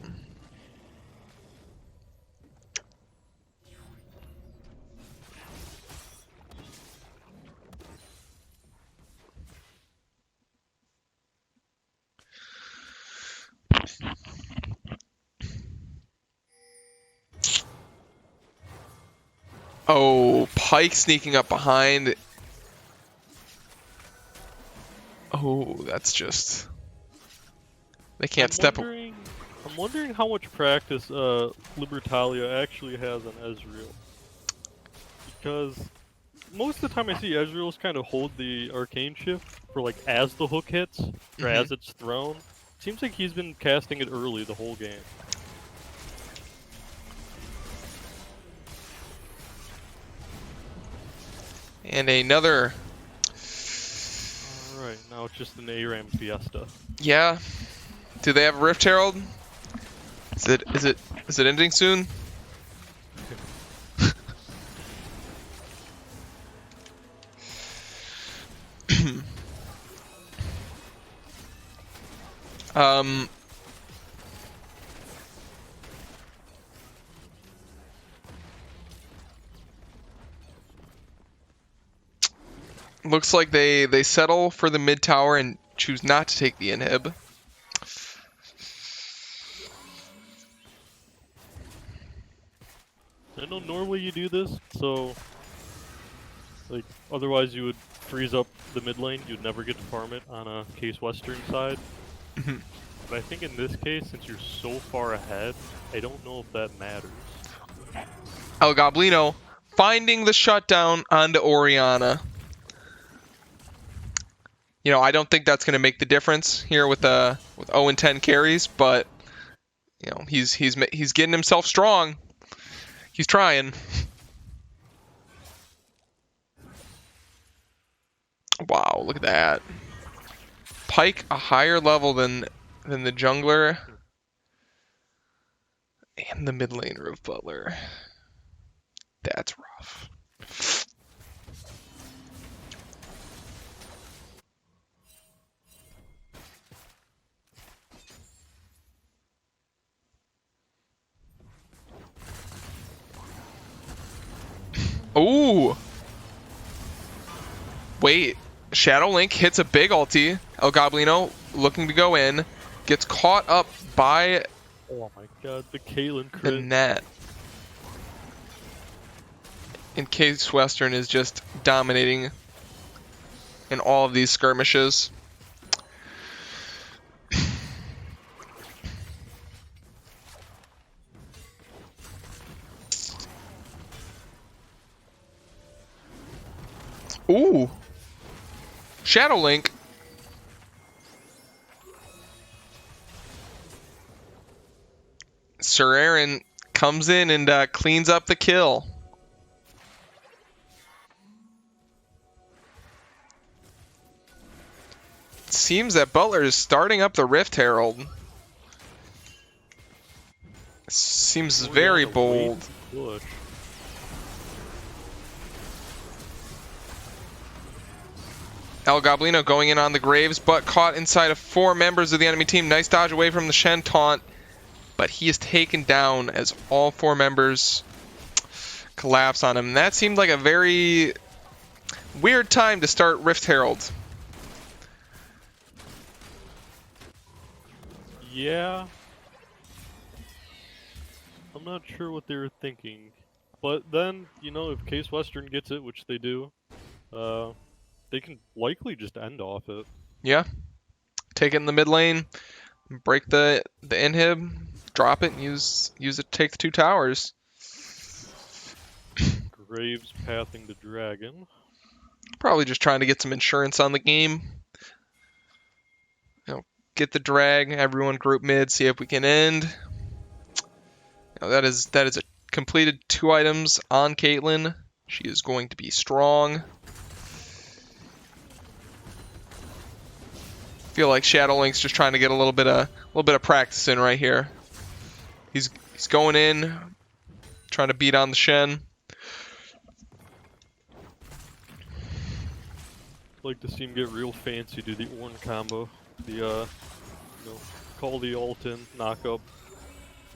Oh, Pike sneaking up behind. Oh, that's just... They can't step... I'm wondering how much practice Libertalia actually has on Ezreal. Because most of the time I see Ezreal's kind of hold the arcane shift for like as the hook hits, or as it's thrown. Seems like he's been casting it early the whole game. And another... Alright, now it's just an ARAM fiesta. Yeah. Do they have a Rift Herald? Is it ending soon? Looks like they settle for the mid tower and choose not to take the inhib. I know normally you do this, so like otherwise you would freeze up the mid lane, you'd never get to farm it on a Case Western side. But I think in this case, since you're so far ahead, I don't know if that matters. El Goblino finding the shutdown onto Orianna. You know, I don't think that's going to make the difference here with 0 and 10 carries, but you know, he's getting himself strong. He's trying. Wow, look at that. Pike a higher level than the jungler and the mid laner of Butler. That's rough. Ooh. Wait. Shadow Link hits a big ulti. El Goblino looking to go in. Gets caught up by Oh my god, the Caitlyn the crit. net. And Case Western is just dominating in all of these skirmishes. Ooh. Shadow Link. Sir Aaron comes in and cleans up the kill. It seems that Butler is starting up the Rift Herald. Seems very bold. Push. El Goblino going in on the Graves, but caught inside of 4 members of the enemy team. Nice dodge away from the Shen taunt, but he is taken down as all 4 members collapse on him. And that seemed like a very weird time to start Rift Herald. Yeah. I'm not sure what they were thinking. But then, you know, if Case Western gets it, which they do, they can likely just end off it. Yeah, take it in the mid lane, break the inhib, drop it, and use it to take the 2 towers. Graves pathing the dragon. Probably just trying to get some insurance on the game. Get the drag, everyone group mid, see if we can end. That is a completed 2 items on Caitlyn. She is going to be strong. Feel like Shadowlink's just trying to get a little bit of practice in right here. He's going in, trying to beat on the Shen. Like to see him get real fancy, do the Ornn combo. The call the ult in, knock up,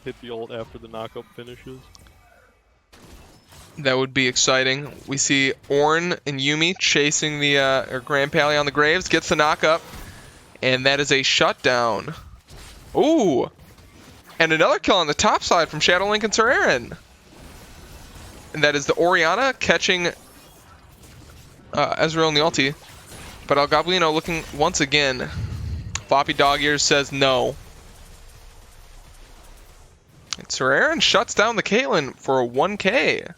hit the ult after the knock up finishes. That would be exciting. We see Ornn and Yuumi chasing the Grand Pally on the Graves, gets the knock up, and that is a shutdown. Ooh! And another kill on the top side from Shadowlink and Sir Aaron. And that is the Orianna catching Ezreal in the ulti. But El Goblino looking once again. Floppy Dog Ears says no. And Sir Aaron shuts down the Caitlyn for a 1k.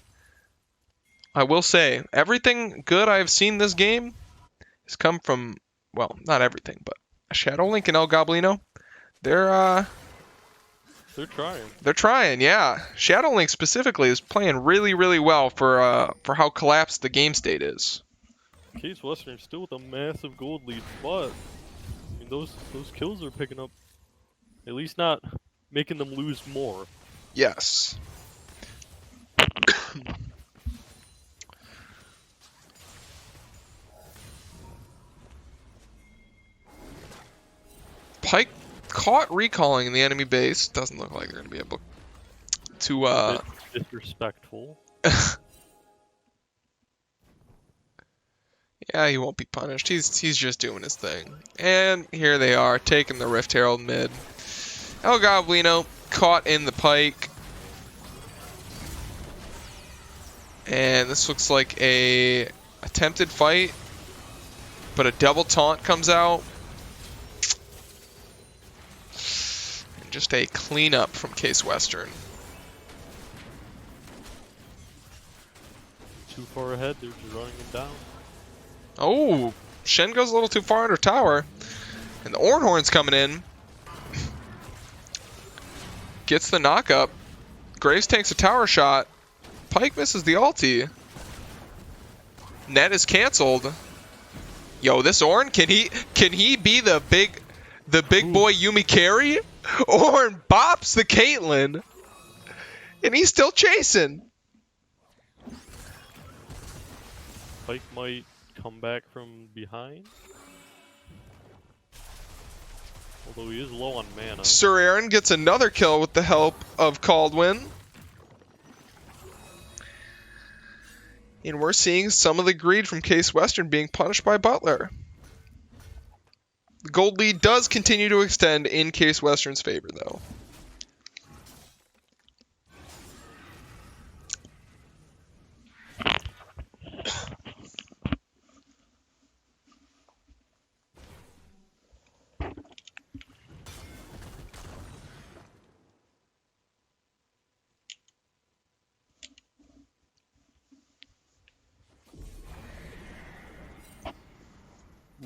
I will say, everything good I've seen this game has come from, well, not everything, but Shadowlink and El Goblino. They're trying. They're trying, yeah. Shadowlink specifically is playing really, really well for how collapsed the game state is. Case Western still with a massive gold lead, but I mean those kills are picking up, at least not making them lose more. Yes. Pyke caught recalling in the enemy base. Doesn't look like they're gonna be able to A bit disrespectful. Yeah, he won't be punished. He's just doing his thing. And here they are, taking the Rift Herald mid. El Goblino caught in the Pyke. And this looks like a attempted fight, but a double taunt comes out. And just a cleanup from Case Western. Too far ahead, they're just running him down. Oh, Shen goes a little too far under tower. And the Ornhorn's coming in. Gets the knock up. Graves takes a tower shot. Pyke misses the ulti. Net is canceled. Yo, this Ornn, can he be the big boy Yuumi carry? Ornn bops the Caitlyn. And he's still chasing. Pyke might come back from behind. Although he is low on mana. Sir Aaron gets another kill with the help of Caldwin. And we're seeing some of the greed from Case Western being punished by Butler. The gold lead does continue to extend in Case Western's favor, though.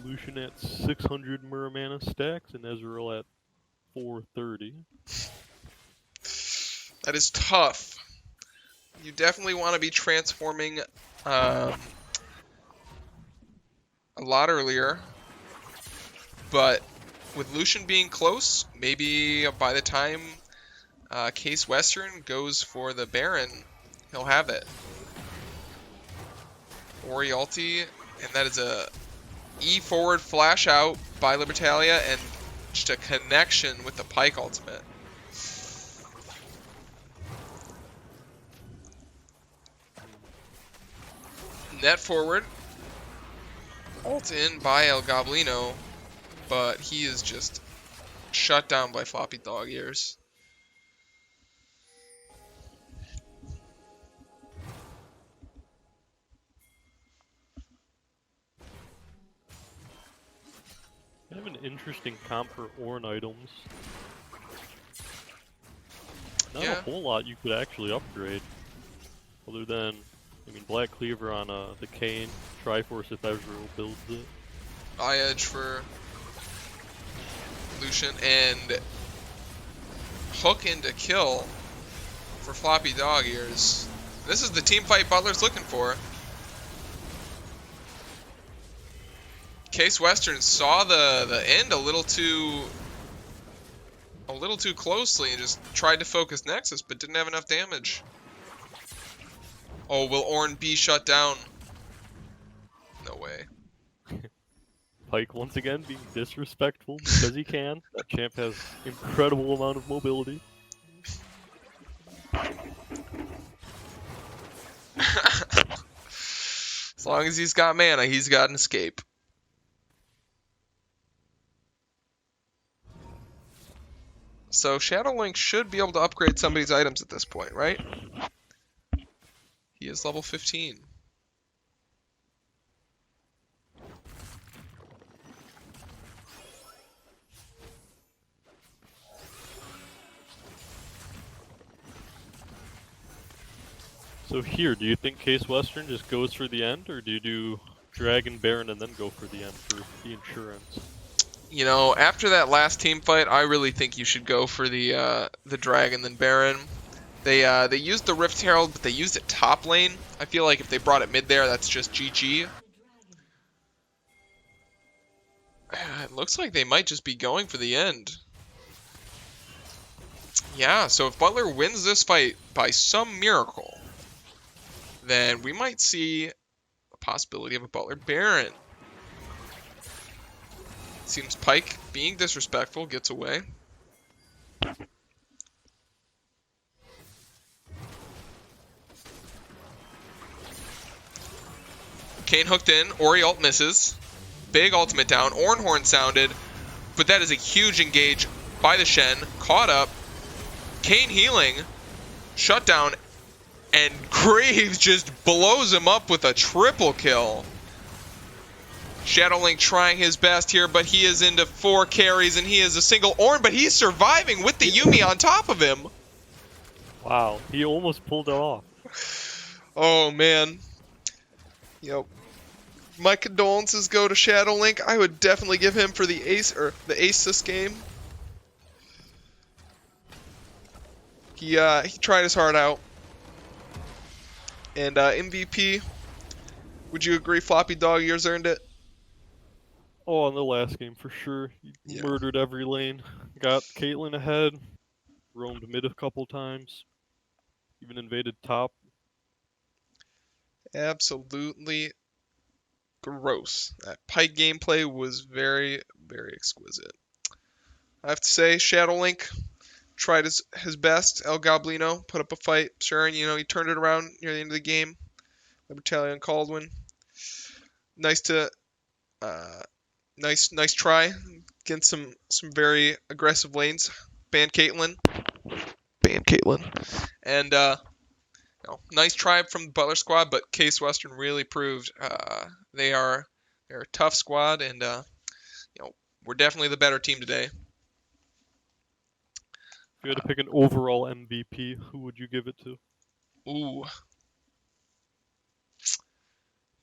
Lucian at 600 mana stacks and Ezreal at 430. That is tough. You definitely want to be transforming a lot earlier. But with Lucian being close, maybe by the time Case Western goes for the Baron, he'll have it. Ori ulti, and that is a E forward flash out by Libertalia and just a connection with the Pyke ultimate. Net forward. Ult in by El Goblino, but he is just shut down by Floppy Dog Ears. I have an interesting comp for Ornn items. Not a Yeah. whole lot you could actually upgrade, other than, I mean, Black Cleaver on the Kayn, Triforce if Ezreal builds it. Eye Edge for Lucian, and Hook into kill for Floppy Dog Ears. This is the team fight Butler's looking for. Case Western saw the end a little too closely and just tried to focus Nexus, but didn't have enough damage. Oh, will Ornn be shut down? No way. Pyke once again being disrespectful because he can. That champ has incredible amount of mobility. As long as he's got mana, he's got an escape. So Shadow Link should be able to upgrade somebody's items at this point, right? He is level 15. So here, do you think Case Western just goes for the end, or do you do Dragon Baron and then go for the end for the insurance? You know, after that last team fight, I really think you should go for the Dragon then Baron. They used the Rift Herald, but they used it top lane. I feel like if they brought it mid there, that's just GG. It looks like they might just be going for the end. Yeah, so if Butler wins this fight by some miracle, then we might see a possibility of a Butler Baron. Seems Pyke, being disrespectful, gets away. Kayn hooked in, Ori ult misses. Big ultimate down, Ornhorn sounded, but that is a huge engage by the Shen. Caught up, Kayn healing, shut down, and Graves just blows him up with a triple kill. Shadow Link trying his best here, but he is into 4 carries, and he is a single Ornn, but he's surviving with the Yuumi on top of him. Wow, he almost pulled it off. Oh, man. Yep. My condolences go to Shadow Link. I would definitely give him for the ace this game. He tried his heart out. And MVP, would you agree Floppy Dog Ears earned it? Oh, in the last game for sure. He murdered every lane. Got Caitlyn ahead. Roamed mid a couple times. Even invaded top. Absolutely gross. That Pyke gameplay was very, very exquisite. I have to say, Shadow Link tried his best. El Goblino put up a fight. Sure, and he turned it around near the end of the game. Libertalion Caldwin. Nice try against some very aggressive lanes. Ban Caitlyn. And nice try from the Butler squad, but Case Western really proved they're a tough squad, and we're definitely the better team today. If you had to pick an overall MVP, who would you give it to? Ooh.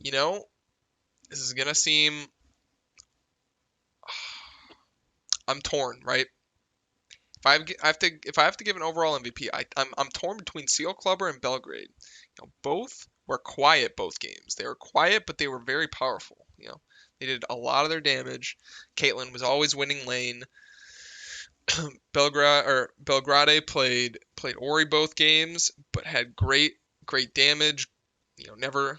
This is gonna seem. I'm torn, right? If I have to give an overall MVP, I'm torn between Seal Clubber and Belgrade. Both were quiet both games. They were quiet, but they were very powerful. They did a lot of their damage. Caitlyn was always winning lane. Belgrade played Ori both games, but had great damage. Never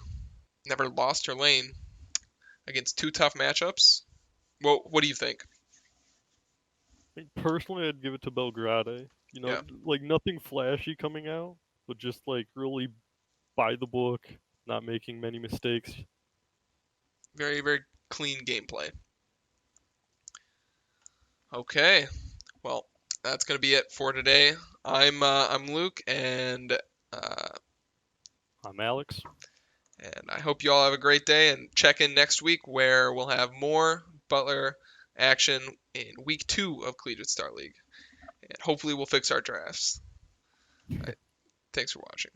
lost her lane against 2 tough matchups. Well, what do you think? Personally, I'd give it to Belgrade. Like nothing flashy coming out, but just like really by the book, not making many mistakes. Very, very clean gameplay. Okay, well, that's gonna be it for today. I'm Luke, and I'm Alex. And I hope you all have a great day, and check in next week where we'll have more Butler action in week 2 of Collegiate Star League. And hopefully we'll fix our drafts. All right, thanks for watching.